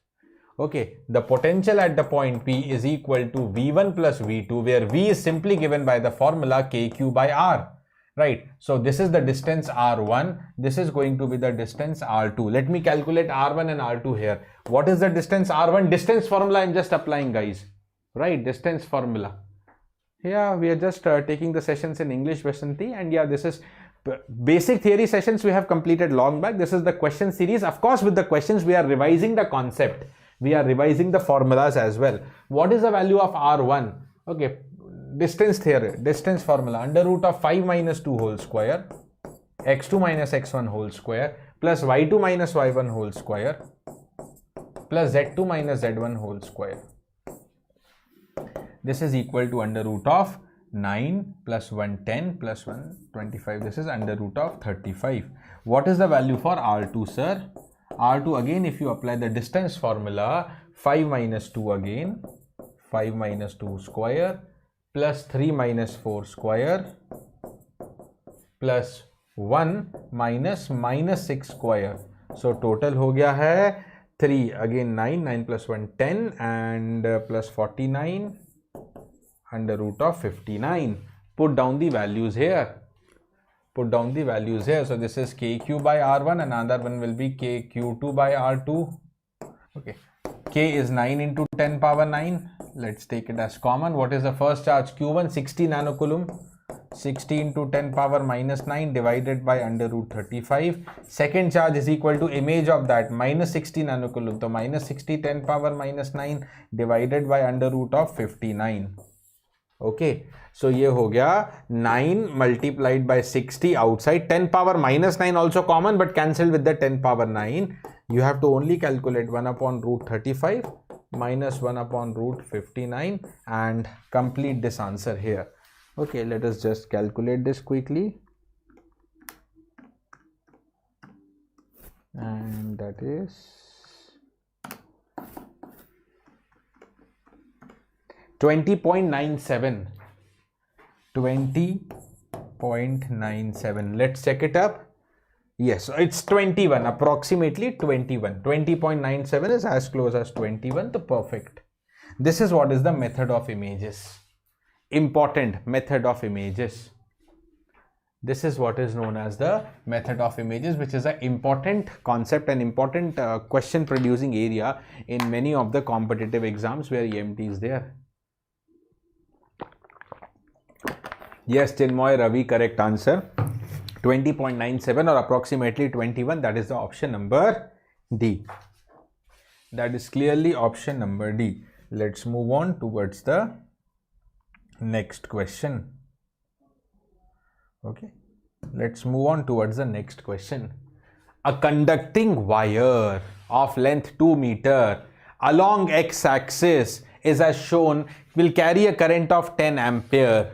Okay, the potential at the point P is equal to V1 plus V2, where V is simply given by the formula KQ by R. Right, so this is the distance R1, this is going to be the distance R2. Let me calculate R1 and R2 here. What is the distance R1? Distance formula I'm just applying, guys. Right, distance formula. Yeah, we are just taking the sessions in English, Vasanti, and yeah, this is basic theory sessions we have completed long back. This is the question series. Of course, with the questions we are revising the concept. We are revising the formulas as well. What is the value of R1? Okay, distance theory, distance formula, under root of 5 minus 2 whole square, x2 minus x1 whole square, plus y2 minus y1 whole square, plus z2 minus z1 whole square. This is equal to under root of 9 plus 110 plus 125. This is under root of 35. What is the value for R2, sir? R2, again, if you apply the distance formula, 5 minus 2 again, 5 minus 2 square, plus 3 minus 4 square, plus 1 minus 6 square. So total हो गया है 3, again 9 plus 1 10, and plus 49 under root of 59. Put down the values here. Put down the values here. So this is KQ by R1, and another one will be KQ2 by R2. Okay. K is 9 into 10 power 9. Let's take it as common. What is the first charge? Q1, 60 nanocoulomb. 60 into 10 power minus 9 divided by under root 35. Second charge is equal to image of that, minus 60 nanocoulomb. So minus 60 10 power minus 9 divided by under root of 59. Okay, so ये हो गया 9 multiplied by 60 outside, 10 power minus 9 also common, but cancelled with the 10 power 9. You have to only calculate 1 upon root 35 minus 1 upon root 59 and complete this answer here. Okay, let us just calculate this quickly. And that is 20.97. 20.97. Let's check it up. Yes, it's 21, approximately 21. 20.97 is as close as 21, the perfect. This is what is the method of images. Important method of images. This is what is known as the method of images, which is an important concept and important question producing area in many of the competitive exams where EMT is there. Yes, Chinmoy Ravi, correct answer. 20.97 or approximately 21. That is the option number D. That is clearly option number D. Let's move on towards the next question. Okay, let's move on towards the next question. A conducting wire of length 2 meter along x-axis is as shown, will carry a current of 10 ampere.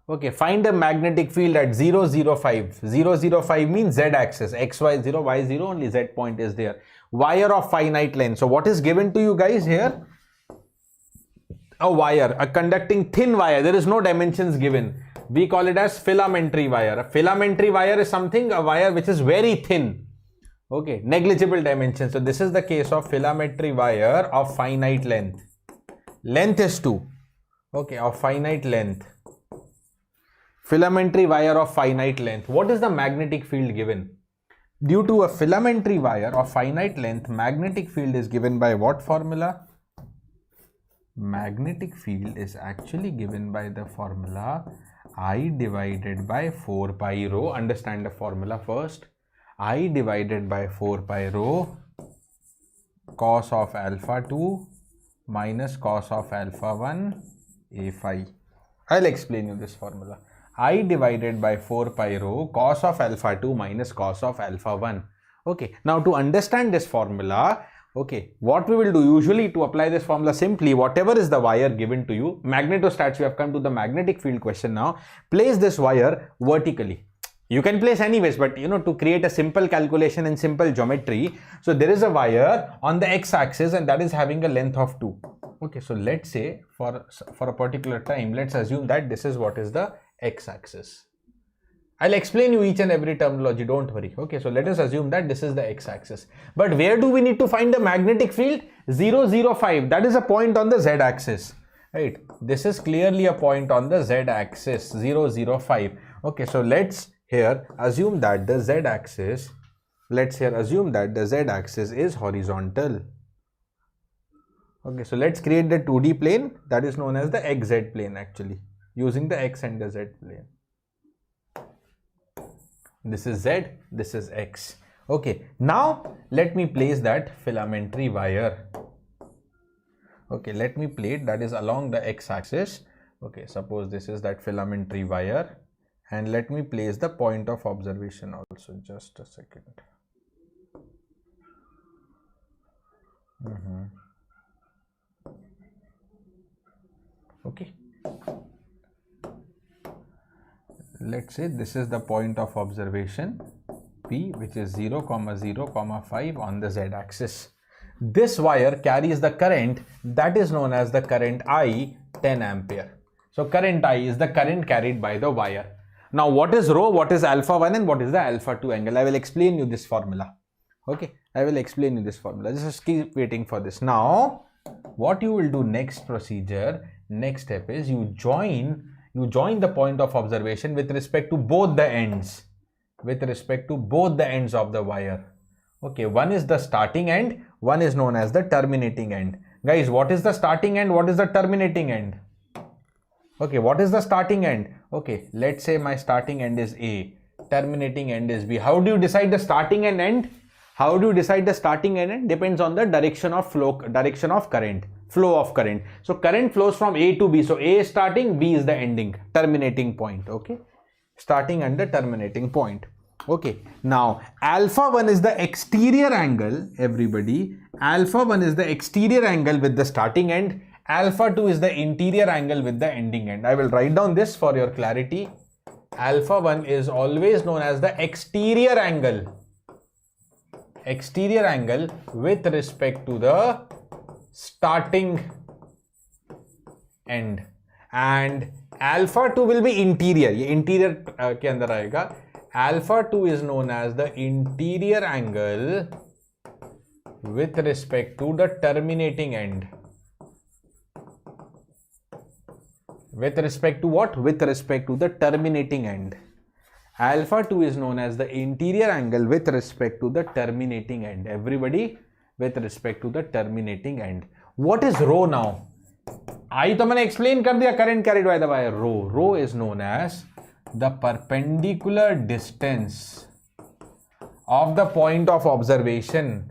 Okay, find the magnetic field at 0, 0, 5. 0, 0, 5 means z-axis, x, y, 0, y, 0, only z point is there. Wire of finite length. So what is given to you guys here? A wire, a conducting thin wire. There is no dimensions given. We call it as filamentary wire. A filamentary wire is something, a wire which is very thin. Okay, negligible dimensions. So this is the case of filamentary wire of finite length. Length is 2. Okay, of finite length. Filamentary wire of finite length. What is the magnetic field given? Due to a filamentary wire of finite length, magnetic field is given by what formula? magnetic field is actually given by the formula I divided by 4 pi rho. Understand the formula first. I divided by 4 pi rho cos of alpha 2 minus cos of alpha 1 a phi. I'll explain you this formula. I divided by 4 pi rho cos of alpha 2 minus cos of alpha 1. Okay, now to understand this formula, okay, what we will do usually to apply this formula, simply whatever is the wire given to you, magnetostats, we have come to the magnetic field question now, place this wire vertically. You can place anyways, but you know, to create a simple calculation and simple geometry, so there is a wire on the x-axis and that is having a length of 2. Okay, so let's say for a particular time, let's assume that this is what is the x-axis. I'll explain you each and every terminology, don't worry. Okay, so let us assume that this is the x-axis. But where do we need to find the magnetic field? 0, 0, 5. That is a point on the z-axis. Right, this is clearly a point on the z-axis, 0, 0, 5. Okay, so let's here assume that the z-axis, is horizontal. Okay, so let's create the 2D plane that is known as the xz plane actually, using the x and the z plane. This is z, this is x. Okay, now let me place that filamentary wire. Okay, let me plate that is along the x-axis. Okay, suppose this is that filamentary wire, and let me place the point of observation also. Just a second. Okay, let's say this is the point of observation P, which is 0, 0, 5 on the z-axis. This wire carries the current that is known as the current I, 10 ampere. So current I is the current carried by the wire. Now what is rho, what is alpha 1 and what is the alpha 2 angle? I will explain you this formula. Okay, I will explain you this formula. Just keep waiting for this. Now what you will do next step is you join the point of observation with respect to both the ends, of the wire. Okay, one is the starting end, one is known as the terminating end. Guys, what is the starting end? What is the terminating end? Okay, what is the starting end? Okay, let's say my starting end is A, terminating end is B. How do you decide the starting and end? Depends on the direction of current. So current flows from A to B. So A is starting, B is the ending, terminating point. Okay, starting and the terminating point. Okay, now alpha 1 is the exterior angle, everybody. Alpha 1 is the exterior angle with the starting end. Alpha 2 is the interior angle with the ending end. I will write down this for your clarity. Alpha 1 is always known as the exterior angle with respect to the starting end, and alpha 2 will be interior. ये interior के अंदर आएगा. Alpha 2 is known as the interior angle with respect to the terminating end. With respect to what? With respect to the terminating end. Alpha 2 is known as the interior angle with respect to the terminating end. Everybody, with respect to the terminating end. What is rho now? I तो मैंने explain कर दिया current carried by the wire. Rho is known as the perpendicular distance of the point of observation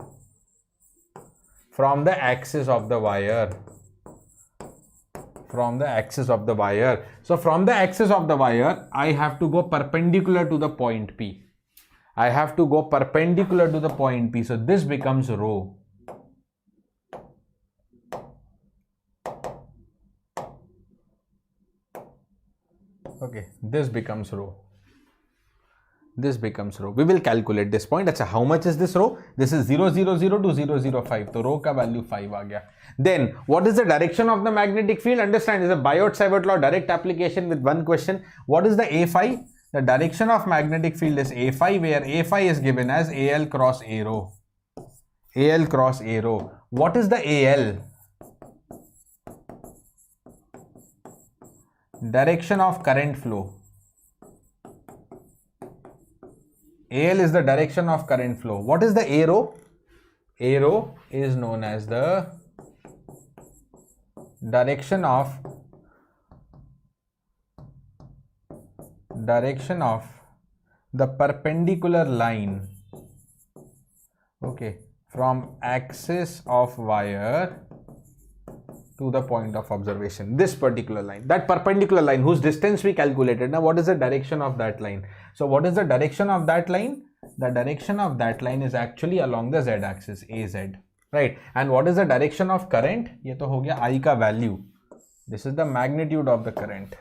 from the axis of the wire. So from the axis of the wire, I have to go perpendicular to the point P. So this becomes rho. Okay, this becomes rho. We will calculate this point. Achha, how much is this rho? This is 0, 0, 0 to 0, 0, 5. So rho ka value 5 aa gaya. Then what is the direction of the magnetic field? Understand, is a Biot-Savart law direct application with one question. What is the A phi? The direction of magnetic field is A phi, where A phi is given as AL cross A rho. What is the AL? Direction of current flow. AL is the direction of current flow. What is the A rho? A rho is known as the direction of the perpendicular line, okay, from axis of wire to the point of observation. This particular line, that perpendicular line whose distance we calculated. Now what is the direction of that line? So what is the direction of that line? The direction of that line is actually along the z axis, AZ, right? And what is the direction of current? ये तो हो गया I का value. This is the magnitude of the current.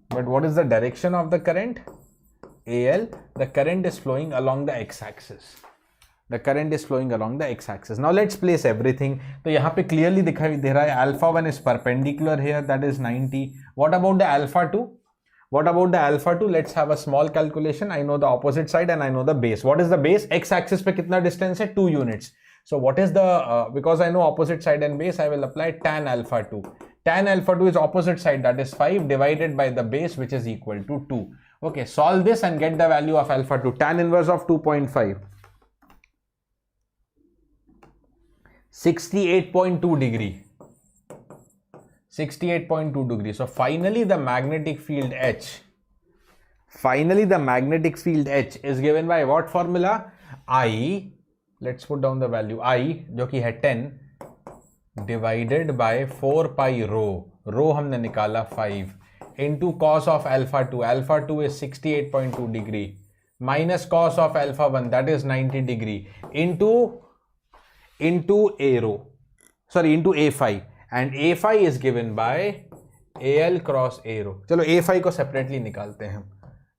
But what is the direction of the current? AL. The current is flowing along the x-axis. The current is flowing along the x-axis. Now let's place everything. तो यहाँ पे clearly दिखाई दे रहा है alpha 1 is perpendicular here, that is 90. What about the alpha 2? What about the alpha 2? Let's have a small calculation. I know the opposite side and I know the base. What is the base? X-axis पे कितना distance है? 2 units. So what is the, because I know opposite side and base, I will apply tan alpha 2. Tan alpha 2 is opposite side, that is 5 divided by the base, which is equal to 2. Okay, solve this and get the value of alpha 2. Tan inverse of 2.5. 68.2 degree. 68.2 degree. So finally the magnetic field H. Finally the magnetic field H is given by what formula? I, let's put down the value I, जो कि है 10 divided by 4 pi rho. Rho हमने निकाला 5 into cos of alpha 2. Alpha 2 is 68.2 degree minus cos of alpha 1, that is 90 degree into A rho. Sorry, into A phi. And A phi is given by AL cross A rho. चलो A phi को separately निकालते हैं.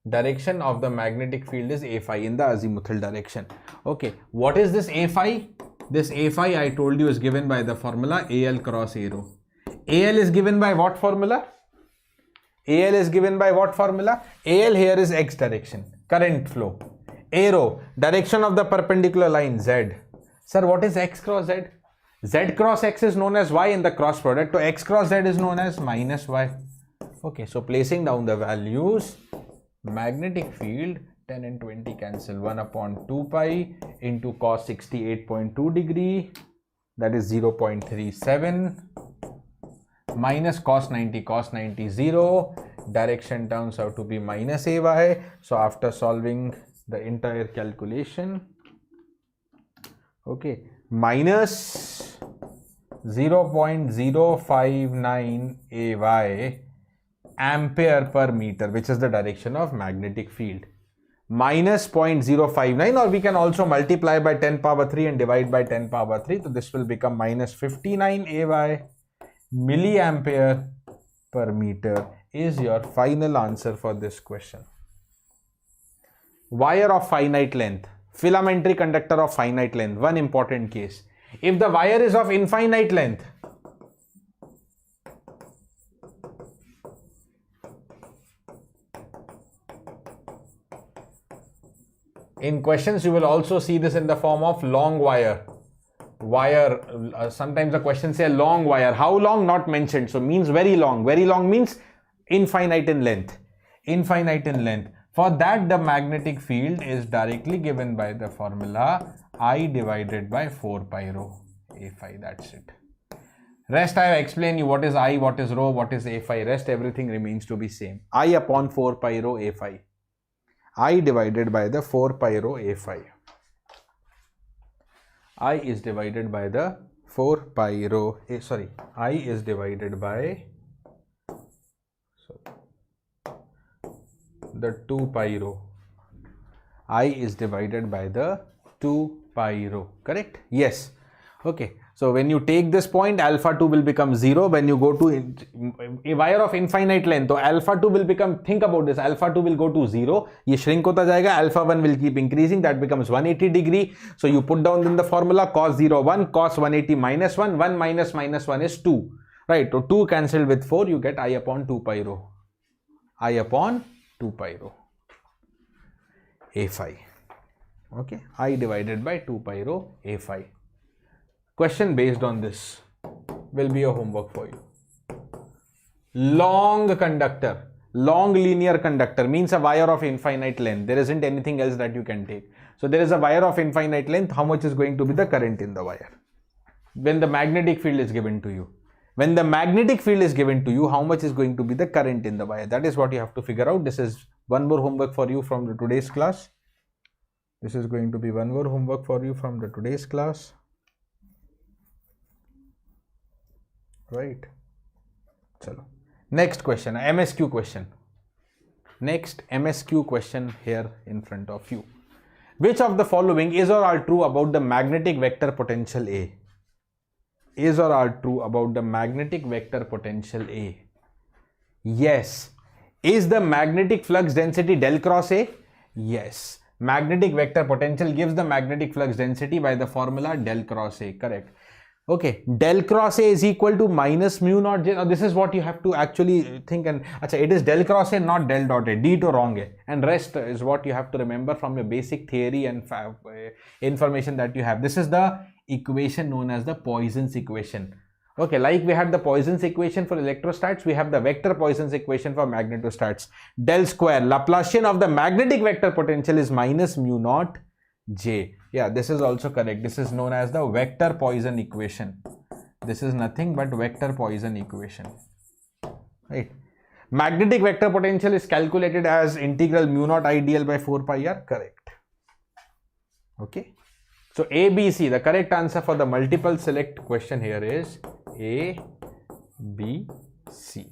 Direction of the magnetic field is A phi in the azimuthal direction. Okay, what is this A phi? This A phi I told you is given by the formula AL cross A rho. AL is given by what formula? AL is given by what formula? AL here is x direction, current flow. A rho, direction of the perpendicular line Z. Sir, what is x cross Z? Z cross x is known as y in the cross product. So x cross Z is known as minus y. Okay, so placing down the values, magnetic field 10 and 20 cancel, 1 upon 2 pi into cos 68.2 degree, that is 0.37 minus cos 90 0. Direction turns out to be minus AY. So after solving the entire calculation, okay, minus 0.059 AY ampere per meter, which is the direction of magnetic field, minus 0.059, or we can also multiply by 10 power 3 and divide by 10 power 3. So this will become minus 59 AY milliampere per meter is your final answer for this question. Wire of finite length, filamentary conductor of finite length. One important case. If the wire is of infinite length, in questions you will also see this in the form of long wire. Sometimes the questions say long wire. How long? Not mentioned. So means very long. Very long means infinite in length. Infinite in length. For that, the magnetic field is directly given by the formula I divided by 4 pi rho A phi. That's it. Rest I have explained you what is I, what is rho, what is A phi. Rest everything remains to be same. I upon 4 pi rho A phi. I divided by the 4 pi rho A phi. I is divided by the 4 pi rho, I is divided by the 2 pi rho. I is divided by the 2 pi rho, correct? Yes. Okay. So when you take this point, alpha 2 will become 0. When you go to a wire of infinite length, so alpha 2 will become, think about this, alpha 2 will go to 0. Ye shrink hota jayega, alpha 1 will keep increasing, that becomes 180 degree. So you put down in the formula cos 0, 1, cos 180 minus 1, 1 minus minus 1 is 2. Right, so 2 cancelled with 4, you get I upon 2 pi rho. I upon 2 pi rho A phi. Okay, I divided by 2 pi rho A phi. Question based on this will be a homework for you. Long conductor. long linear conductor means a wire of infinite length. There isn't anything else that you can take. So there is a wire of infinite length. How much is going to be the current in the wire when the magnetic field is given to you? When the magnetic field is given to you, how much is going to be the current in the wire? That is what you have to figure out. This is one more homework for you from the today's class. This is going to be one more homework for you from the today's class. Right. Chalo. Next question, MSQ question. Next MSQ question here in front of you. Which of the following is or are true about the magnetic vector potential A? Is or are true about the magnetic vector potential A? Yes. Is the magnetic flux density del cross A? Yes. Magnetic vector potential gives the magnetic flux density by the formula del cross A. Correct. Okay, del cross A is equal to minus mu naught J. Now this is what you have to actually think, and it is del cross A, not del dot A. D to wrong A, and rest is what you have to remember from your basic theory and information that you have. This is the equation known as the Poisson's equation. Okay, like we had the Poisson's equation for electrostats, we have the vector Poisson's equation for magnetostats. Del square Laplacian of the magnetic vector potential is minus mu naught J. Yeah, this is also correct. This is known as the vector Poisson equation. This is nothing but vector Poisson equation. Right. Magnetic vector potential is calculated as integral mu naught I dl by 4 pi r. Correct. Okay. So A, B, C. The correct answer for the multiple select question here is A, B, C.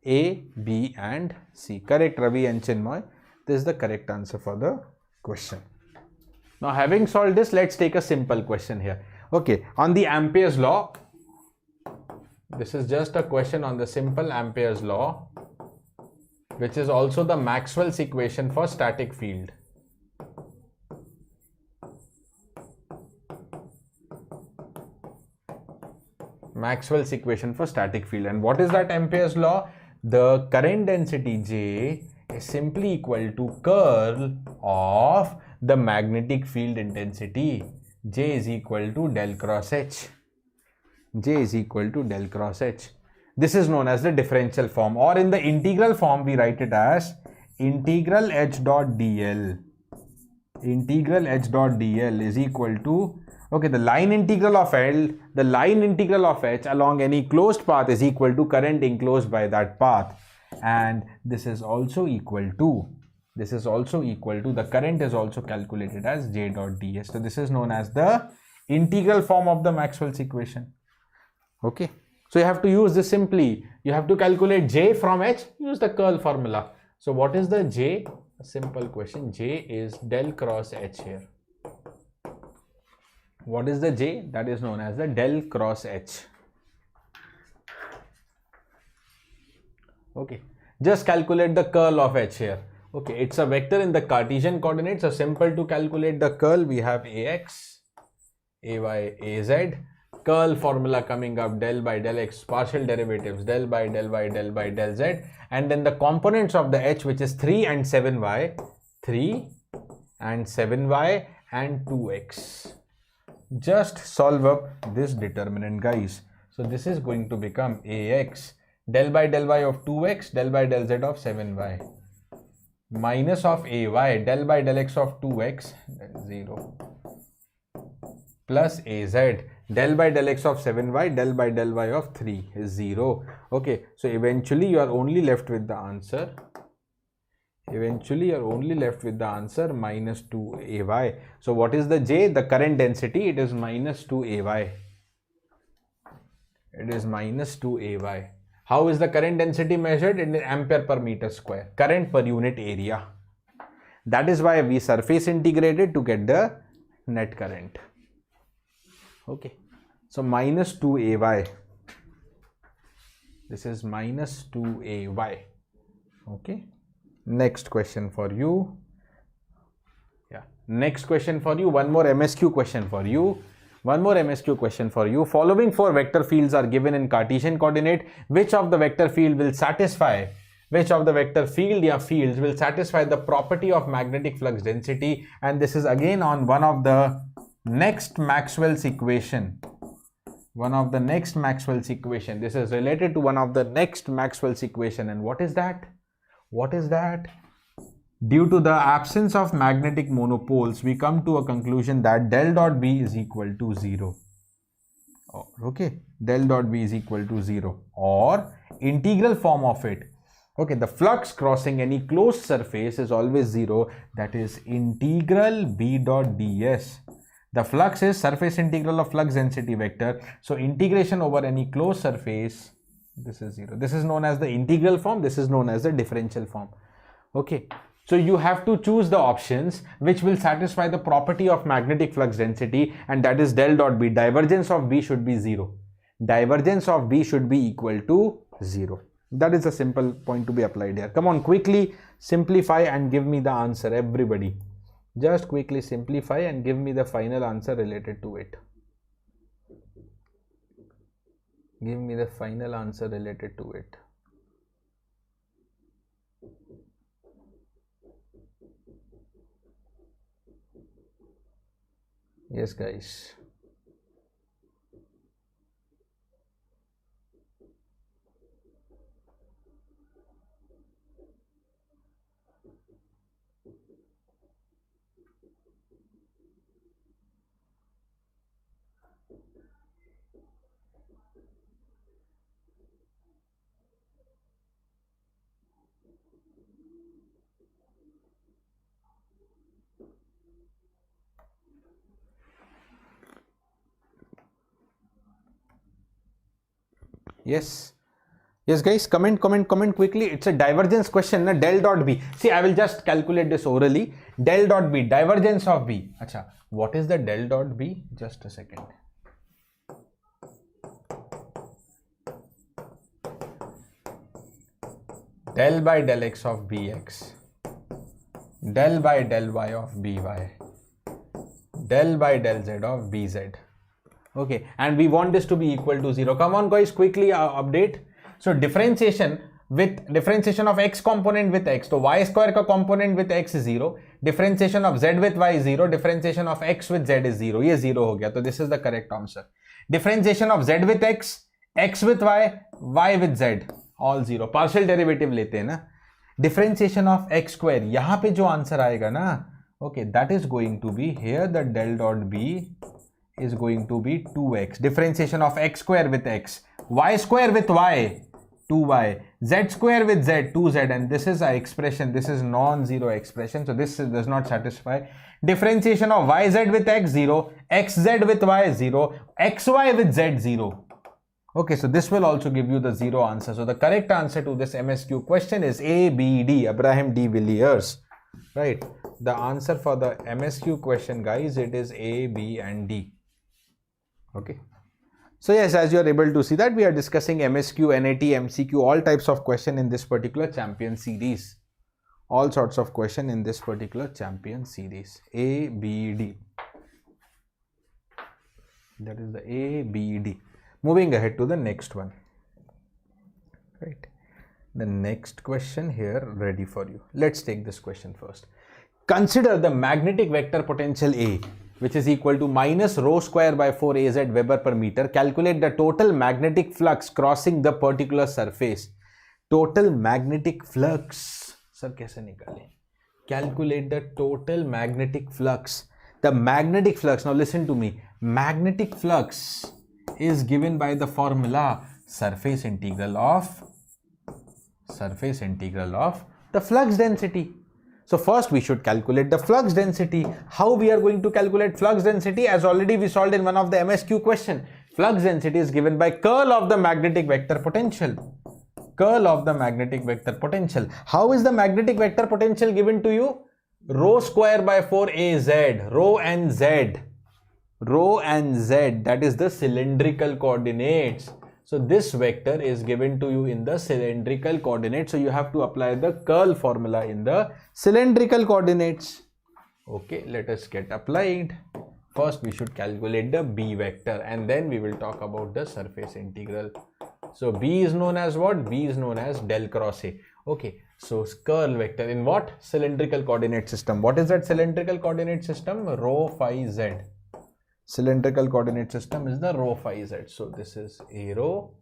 A, B and C. Correct, Ravi and Chinmoy. This is the correct answer for the question. Now having solved this, let's take a simple question here. Okay, on the Ampere's law, this is just a question on the simple Ampere's law, which is also the Maxwell's equation for static field. Maxwell's equation for static field. And what is that Ampere's law? The current density J is simply equal to curl of the magnetic field intensity. J is equal to del cross H. J is equal to del cross H. This is known as the differential form, or in the integral form we write it as integral H dot dl. Integral H dot dl is equal to, okay, the line integral of L, the line integral of H along any closed path is equal to current enclosed by that path. And this is also equal to, the current is also calculated as J dot ds. So this is known as the integral form of the Maxwell's equation. Okay. So you have to use this simply. You have to calculate J from H, use the curl formula. So what is the J? A simple question. J is del cross H here. What is the J? That is known as the del cross H. Okay, just calculate the curl of H here. Okay, it's a vector in the Cartesian coordinates, so simple to calculate the curl. We have Ax, Ay, Az, curl formula coming up, del by del x, partial derivatives, del by del y, del by del z, and then the components of the H, which is 3 and 7y, 3 and 7y and 2x. Just solve up this determinant, guys. So this is going to become Ax, del by del y of 2x, del by del z of 7y, minus of Ay, del by del x of 2x, that is 0, plus Az, del by del x of 7y, del by del y of 3 is 0. Okay, so eventually you are only left with the answer. Minus 2Ay. So what is the J? The current density, it is minus 2Ay. It is minus 2Ay. How is the current density measured? In ampere per meter square. Current per unit area. That is why we surface integrated to get the net current. Okay. So minus 2Ay. This is minus 2Ay. Okay. Next question for you. Yeah. Next question for you. One more MSQ question for you. Following 4 vector fields are given in Cartesian coordinate. Which of the vector field will satisfy? Which of the vector field or fields will satisfy the property of magnetic flux density? And this is again on one of the next Maxwell's equation. one of the next Maxwell's equation. This is related to one of the next Maxwell's equation. And what is that? What is that? Due to the absence of magnetic monopoles, we come to a conclusion that del dot B is equal to 0. Okay, del dot B is equal to 0, or integral form of it. Okay, the flux crossing any closed surface is always 0. That is integral B dot ds. The flux is surface integral of flux density vector. So integration over any closed surface, this is 0. This is known as the integral form. This is known as the differential form. Okay. So you have to choose the options which will satisfy the property of magnetic flux density, and that is del dot B. Divergence of B should be 0. Divergence of B should be equal to 0. That is a simple point to be applied here. Come on, quickly simplify and give me the answer, everybody. Just quickly simplify and give me the final answer related to it. Give me the final answer related to it. Yes, guys. Yes. Yes, guys, comment quickly. It's a divergence question, na? Del dot B. See, I will just calculate this orally. Del dot B, divergence of B. Acha, what is the del dot B? Just a second. Del by del x of Bx. Del by del y of By. Del by del z of Bz. Okay, and we want this to be equal to 0. Come on, guys, quickly update. So differentiation of x component with x. So y square ka component with x is 0. Differentiation of z with y is 0. Differentiation of x with z is 0. Ye 0 ho gaya. So this is the correct answer. Differentiation of z with x, x with y, y with z, all 0. Partial derivative lete hain na. Differentiation of x square. Yahan pe jo answer aayega na. Okay, that is going to be here. The del dot b is going to be 2x. Differentiation of x square with x, y square with y, 2y, z square with z, 2z, and this is our expression. This is non-zero expression, so this does not satisfy. Differentiation of yz with x, 0, xz with y, 0, xy with z, 0. Okay, so this will also give you the 0 answer. So the correct answer to this MSQ question is A, B, D, Abraham D. Villiers. Right, the answer for the MSQ question, guys, it is A, B and D. Okay, so yes, as you are able to see that we are discussing MSQ, NAT, MCQ, all types of question in this particular champion series. All sorts of question in this particular champion series. A, B, D. That is the A, B, D. Moving ahead to the next one. Right. The next question here ready for you. Let's take this question first. Consider the magnetic vector potential A, which is equal to minus rho square by 4 Az Weber per meter. Calculate the total magnetic flux crossing the particular surface. Total magnetic flux. Sir, kaise nikale? Calculate the total magnetic flux. The magnetic flux, now listen to me. Magnetic flux is given by the formula surface integral of the flux density. So first we should calculate the flux density. How we are going to calculate flux density? As already we solved in one of the MSQ question. Flux density is given by curl of the magnetic vector potential. Curl of the magnetic vector potential. How is the magnetic vector potential given to you? Rho square by 4 Az. Rho and z. Rho and z, that is the cylindrical coordinates. So this vector is given to you in the cylindrical coordinates. So you have to apply the curl formula in the cylindrical coordinates. Okay, let us get applied. First we should calculate the B vector and then we will talk about the surface integral. So B is known as what? B is known as del cross A. Okay, so curl vector in what? Cylindrical coordinate system. What is that cylindrical coordinate system? Rho phi z. cylindrical coordinate system is the rho phi z. So this is a rho,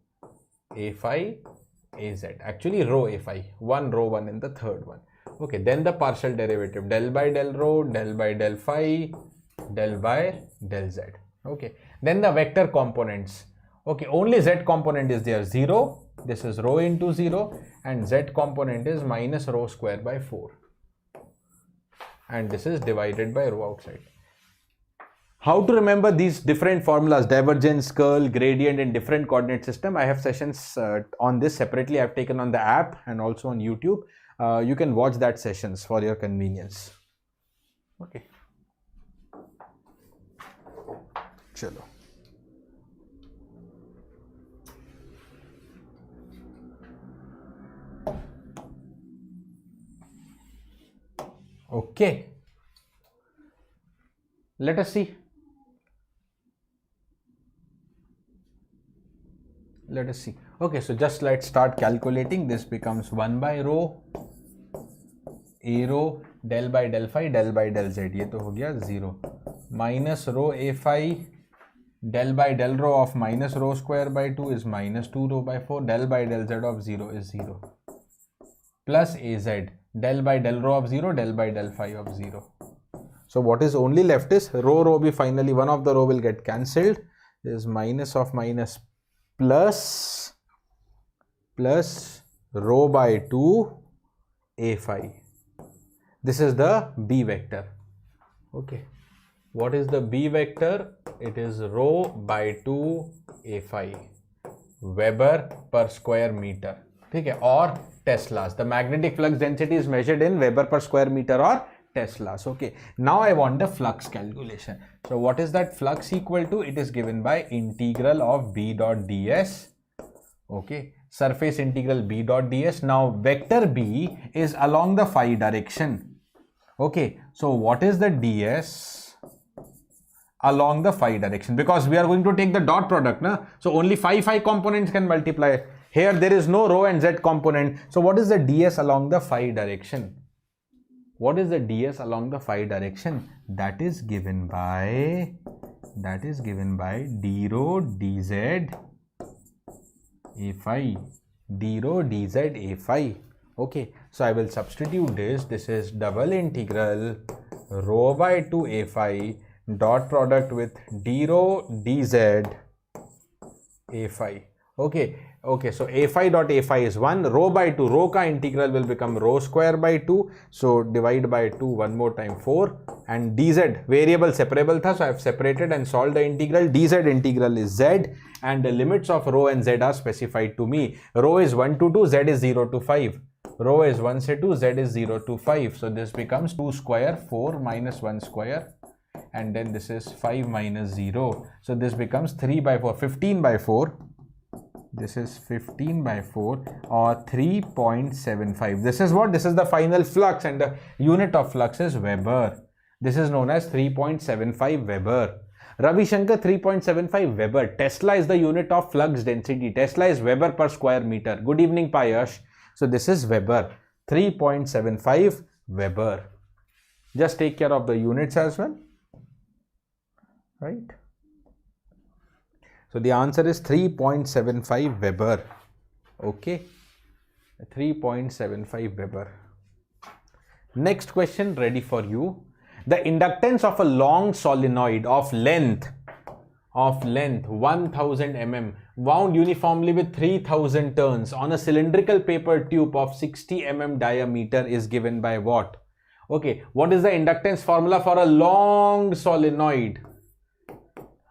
a phi, a z. Actually rho a phi, one rho one in the third one. Okay, then the partial derivative, del by del rho, del by del phi, del by del z. Okay, then the vector components. Okay, only z component is there, 0. This is rho into 0, and z component is minus rho square by 4. And this is divided by rho outside. How to remember these different formulas, divergence, curl, gradient in different coordinate system? I have sessions on this separately. I have taken on the app and also on YouTube. You can watch that sessions for your convenience. Okay. Chalo. Okay. Let us see. Let us see. Okay, so just let's start calculating. This becomes 1 by rho, a rho, del by del phi, del by del z. ये तो हो गया 0. Minus rho a phi, del by del rho of minus rho square by 2 is minus 2 rho by 4. Del by del z of 0 is 0. Plus az, del by del rho of 0, del by del phi of 0. So what is only left is rho be finally, one of the rho will get cancelled. Is minus of minus plus rho by 2 a phi. This is the B vector. Okay. What is the B vector? It is rho by 2 a phi. Weber per square meter. Okay. Or Teslas. The magnetic flux density is measured in Weber per square meter or Teslas. Okay. Now I want the flux calculation. So what is that flux equal to? It is given by integral of B dot ds. Okay. Surface integral B dot ds. Now vector B is along the phi direction. Okay. So what is the ds along the phi direction? Because we are going to take the dot product. Na? So only phi components can multiply. Here there is no rho and z component. So what is the ds along the phi direction? What is the ds along the phi direction? That is given by d rho dz a phi. D rho dz a phi. Okay, so I will substitute this. This is double integral rho by 2 a phi dot product with d rho dz a phi. Okay. Okay, so a phi dot a phi is 1, rho by 2, rho ka integral will become rho square by 2, so divide by 2 one more time 4, and dz variable separable tha, so I have separated and solved the integral. Dz integral is z, and the limits of rho and z are specified to me. Rho is 1 to 2, z is 0 to 5. Rho is 1 to 2, z is 0 to 5. So this becomes 2 square, 4 minus 1 square, and then this is 5 minus 0. So this becomes 3 by 4, 15 by 4. This is 15 by 4 or 3.75. This is what? This is the final flux, and the unit of flux is Weber. This is known as 3.75 Weber. Ravi Shankar, 3.75 Weber. Tesla is the unit of flux density. Tesla is Weber per square meter. Good evening, Payash. So this is Weber. 3.75 Weber. Just take care of the units as well. Right? So the answer is 3.75 Weber. Okay. 3.75 Weber. Next question ready for you. The inductance of a long solenoid of length 1000 mm wound uniformly with 3000 turns on a cylindrical paper tube of 60 mm diameter is given by what? Okay. What is the inductance formula for a long solenoid?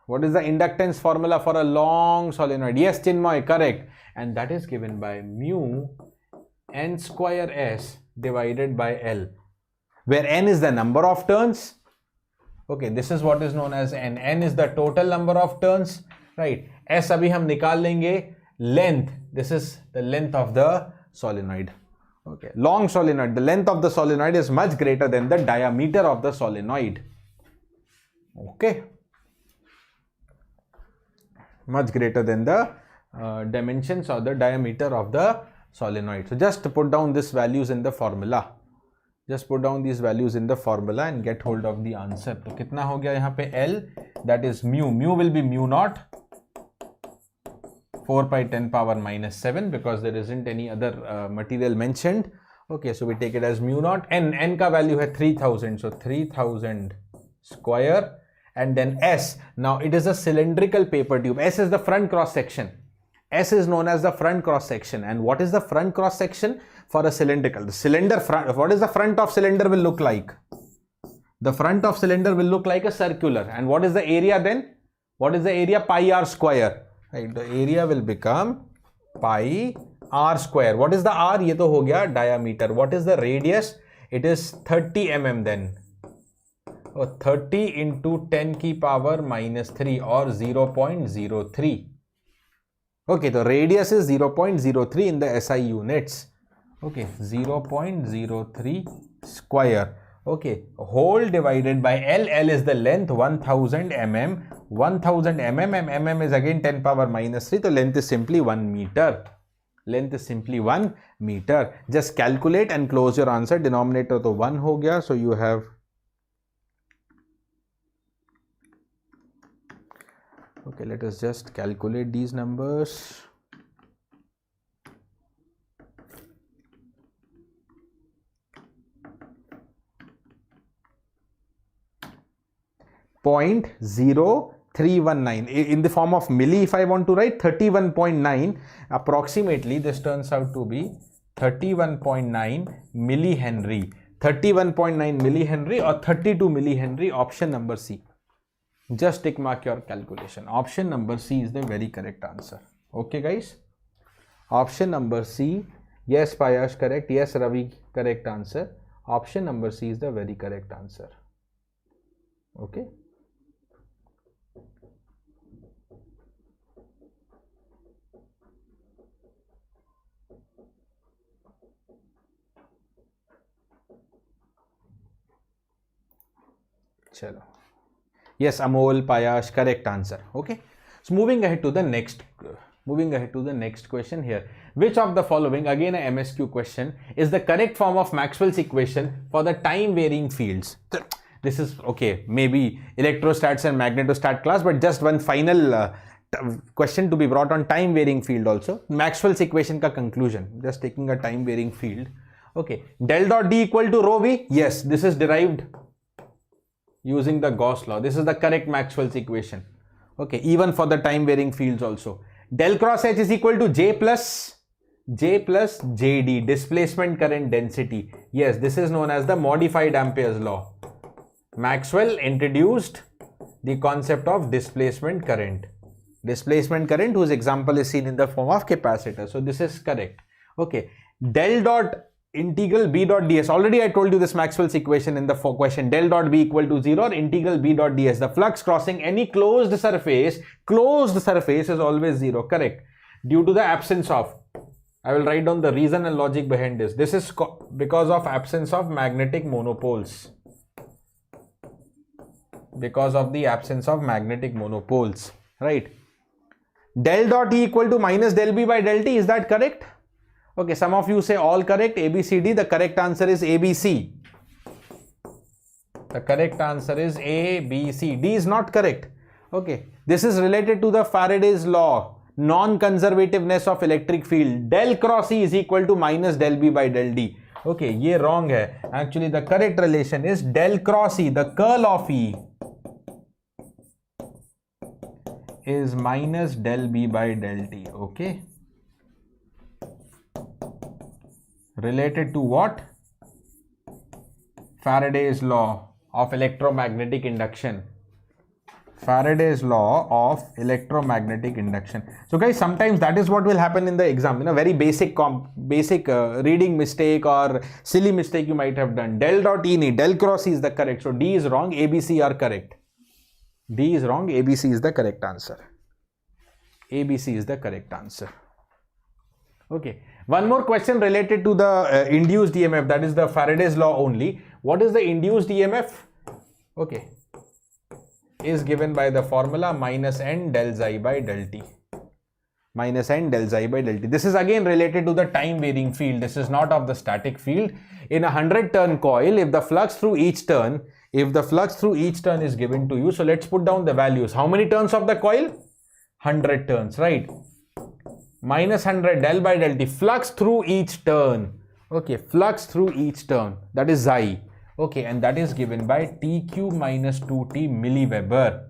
What is the inductance formula for a long solenoid? Yes, Chinmoy, correct. And that is given by mu n square s divided by L, where n is the number of turns. Okay, this is what is known as n. N is the total number of turns, right? S abhi hum nikal lenge. Length, this is the length of the solenoid. Okay, long solenoid, the length of the solenoid is much greater than the diameter of the solenoid. Okay. Much greater than the dimensions or the diameter of the solenoid. So just put down these values in the formula. Just put down these values in the formula and get hold of the answer. तो कितना हो गया यहाँ पे L, that is mu. Mu will be mu naught 4 pi 10 power minus 7 because there isn't any other material mentioned. Okay, so we take it as mu naught. N का value है 3000, so 3000 square. And then S. Now it is a cylindrical paper tube. S is the front cross section. S is known as the front cross section. And what is the front cross section for a cylindrical? The cylinder front. What is the front of cylinder will look like? The front of cylinder will look like a circular. And what is the area then? What is the area? Pi r square. Right. The area will become pi r square. What is the r? ये तो हो गया diameter. What is the radius? It is 30 mm then. 30 into 10 की power minus 3 or 0.03. Okay, the radius is 0.03 in the SI units. Okay, 0.03 square. Okay, whole divided by L. L is the length 1000 mm. 1000 mm and mm is again 10 power minus 3. So length is simply 1 meter. Length is simply 1 meter. Just calculate and close your answer. Denominator to 1 ho gaya. So you have okay, let us just calculate these numbers. Point 0319 in the form of milli. If I want to write 31.9, approximately this turns out to be 31.9 millihenry. 31.9 millihenry or 32 millihenry. Option number C. Just tick mark your calculation. Option number C is the very correct answer. Okay guys, option number C. Yes Payash, correct. Yes Ravi, correct answer. Option number C is the very correct answer. Okay. Chalo. Yes, Amol, Payash, correct answer. Okay. So moving ahead to the next question here. Which of the following, again a MSQ question, is the correct form of Maxwell's equation for the time varying fields? This is okay, maybe electrostats and magnetostat class, but just one final question to be brought on time varying field also. Maxwell's equation ka conclusion, just taking a time varying field. Okay, del dot D equal to rho V. Yes, this is derived using the Gauss law. This is the correct Maxwell's equation. Okay, even for the time varying fields also. Del cross H is equal to J plus JD, displacement current density. Yes, this is known as the modified Ampere's law. Maxwell introduced the concept of displacement current. Displacement current whose example is seen in the form of capacitor. So this is correct. Okay, del dot integral B dot ds. Already I told you this Maxwell's equation in the question. Del dot B equal to 0 or integral B dot ds. The flux crossing any closed surface is always 0. Correct. Due to the absence of, I will write down the reason and logic behind this. This is because of absence of magnetic monopoles. Because of the absence of magnetic monopoles. Right. Del dot E equal to minus del B by del T. Is that correct? Okay, some of you say all correct, A, B, C, D. The correct answer is A, B, C. The correct answer is A, B, C. D is not correct. Okay, this is related to the Faraday's law, non-conservativeness of electric field. Del cross E is equal to minus del B by del D. Okay, ये wrong है. Actually, the correct relation is del cross E, the curl of E is minus del B by del T. Okay. Related to what? Faraday's law of electromagnetic induction. Faraday's law of electromagnetic induction. So guys, sometimes that is what will happen in the exam. You know, very basic reading mistake or silly mistake you might have done. Del dot E, del cross E is the correct. So D is wrong, A, B, C are correct. D is wrong, A, B, C is the correct answer. A, B, C is the correct answer. Okay. One more question related to the induced EMF, that is the Faraday's law only. What is the induced EMF? Okay, is given by the formula minus N del xi by del T. minus n del xi by del t. This is again related to the time varying field. This is not of the static field. In a 100-turn coil, if the flux through each turn is given to you, so let's put down the values. How many turns of the coil? 100 turns, right? Minus 100 del by del t, flux through each turn. Okay, flux through each turn, that is xi. Okay, and that is given by t cube minus 2t milliweber.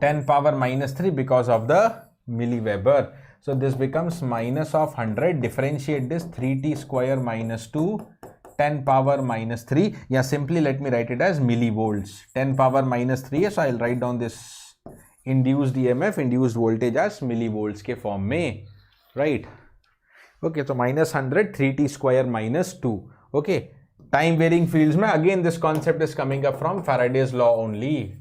10 power minus 3 because of the milliweber. So this becomes minus of 100, differentiate this, 3t square minus 2, 10 power minus 3. Yeah, simply let me write it as millivolts. 10 power minus 3, so I'll write down this induced EMF, induced voltage as millivolts ke form mein, right? Okay, so minus 100, 3t square minus 2. Okay, time varying fields mein, again this concept is coming up from Faraday's law only.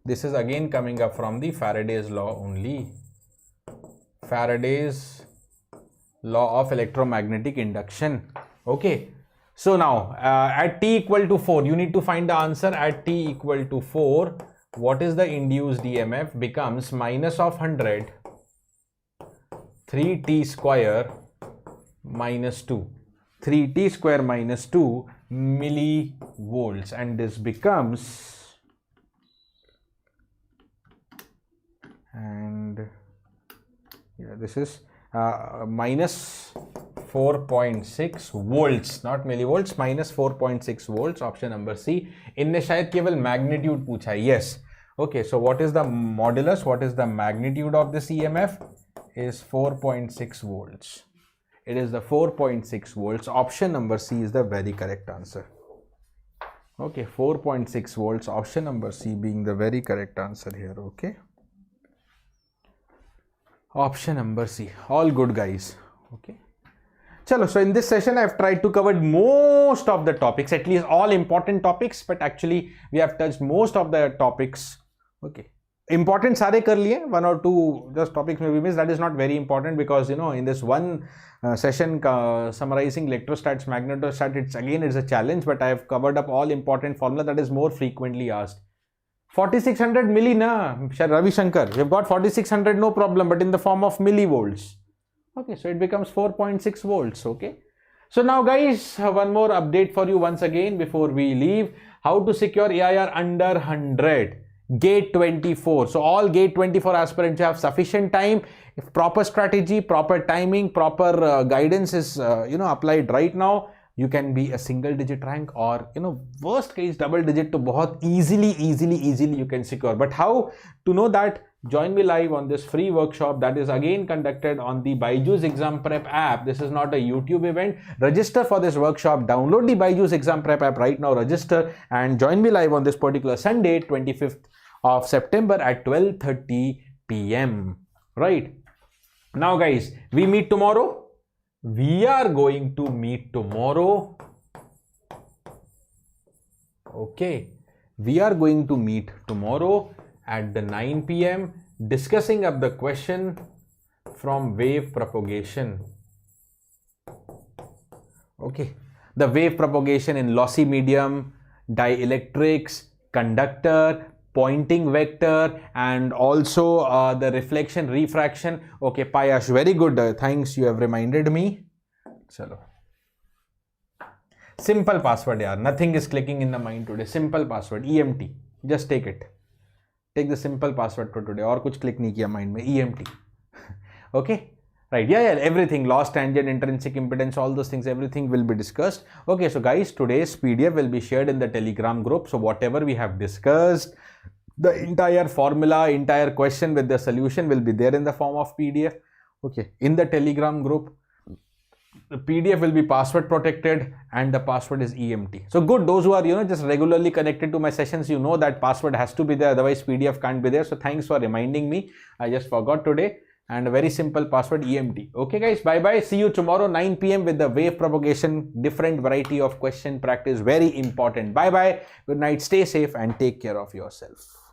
This is again coming up from the Faraday's law only. Faraday's law of electromagnetic induction. Okay. So now at t equal to 4, you need to find the answer at t equal to 4. What is the induced EMF? Becomes minus of 100, 3t square minus 2. 3t square minus 2 millivolts, and this becomes, and yeah, this is minus 4.6 volts, not millivolts, minus 4.6 volts, option number C. इनने शायद केवल magnitude पूछा है. Yes. Okay, so what is the modulus? What is the magnitude of this EMF? Is 4.6 volts. It is the 4.6 volts. Option number C is the very correct answer. Okay, 4.6 volts. Option number C being the very correct answer here. Okay. Option number C. All good, guys. Okay. Chalo, so in this session, I have tried to cover most of the topics, at least all important topics, but actually we have touched most of the topics. Okay. Important sare kar liye, one or two just topics may be missed. That is not very important because, you know, in this one session summarizing electrostats, magnetostatics, again it's a challenge, but I have covered up all important formula that is more frequently asked. 4600 milli na, Ravi Shankar, we have got 4600 no problem, but in the form of millivolts. Okay, so it becomes 4.6 volts. Okay, so now guys, one more update for you once again before we leave. How to secure AIR under 100, gate 24. So all gate 24 aspirants have sufficient time. If proper strategy, proper timing, proper guidance is applied right now, you can be a single digit rank, or worst case double digit to bahut easily you can secure. But how to know that? Join me live on this free workshop that is again conducted on the BYJU'S Exam Prep app. This is not a YouTube event. Register for this workshop. Download the BYJU'S Exam Prep app right now. Register and join me live on this particular Sunday, 25th of September at 12:30 p.m. Right. Now guys, we meet tomorrow. We are going to meet tomorrow. Okay. We are going to meet tomorrow at the 9 p.m. discussing up the question from wave propagation. Okay. The wave propagation in lossy medium, dielectrics, conductor, pointing vector, and also the reflection, refraction. Okay, Payash, very good. Thanks, you have reminded me. Chalo. Simple password, yaar. Nothing is clicking in the mind today. Simple password, EMT. Just take it. Take the simple password for today. Or kuch click nahi kiya mind mein. EMT. Okay. Right. Yeah. Everything. Loss tangent, intrinsic impedance, all those things, everything will be discussed. Okay. So guys, today's PDF will be shared in the Telegram group. So whatever we have discussed, the entire formula, entire question with the solution will be there in the form of PDF. Okay. In the Telegram group, the PDF will be password protected and the password is EMT. So good, those who are just regularly connected to my sessions, you know that password has to be there, otherwise PDF can't be there. So thanks for reminding me. I just forgot today. And a very simple password, EMT. Okay guys, bye bye. See you tomorrow 9 p.m. with the wave propagation, different variety of question practice, very important. Bye bye. Good night. Stay safe and take care of yourself.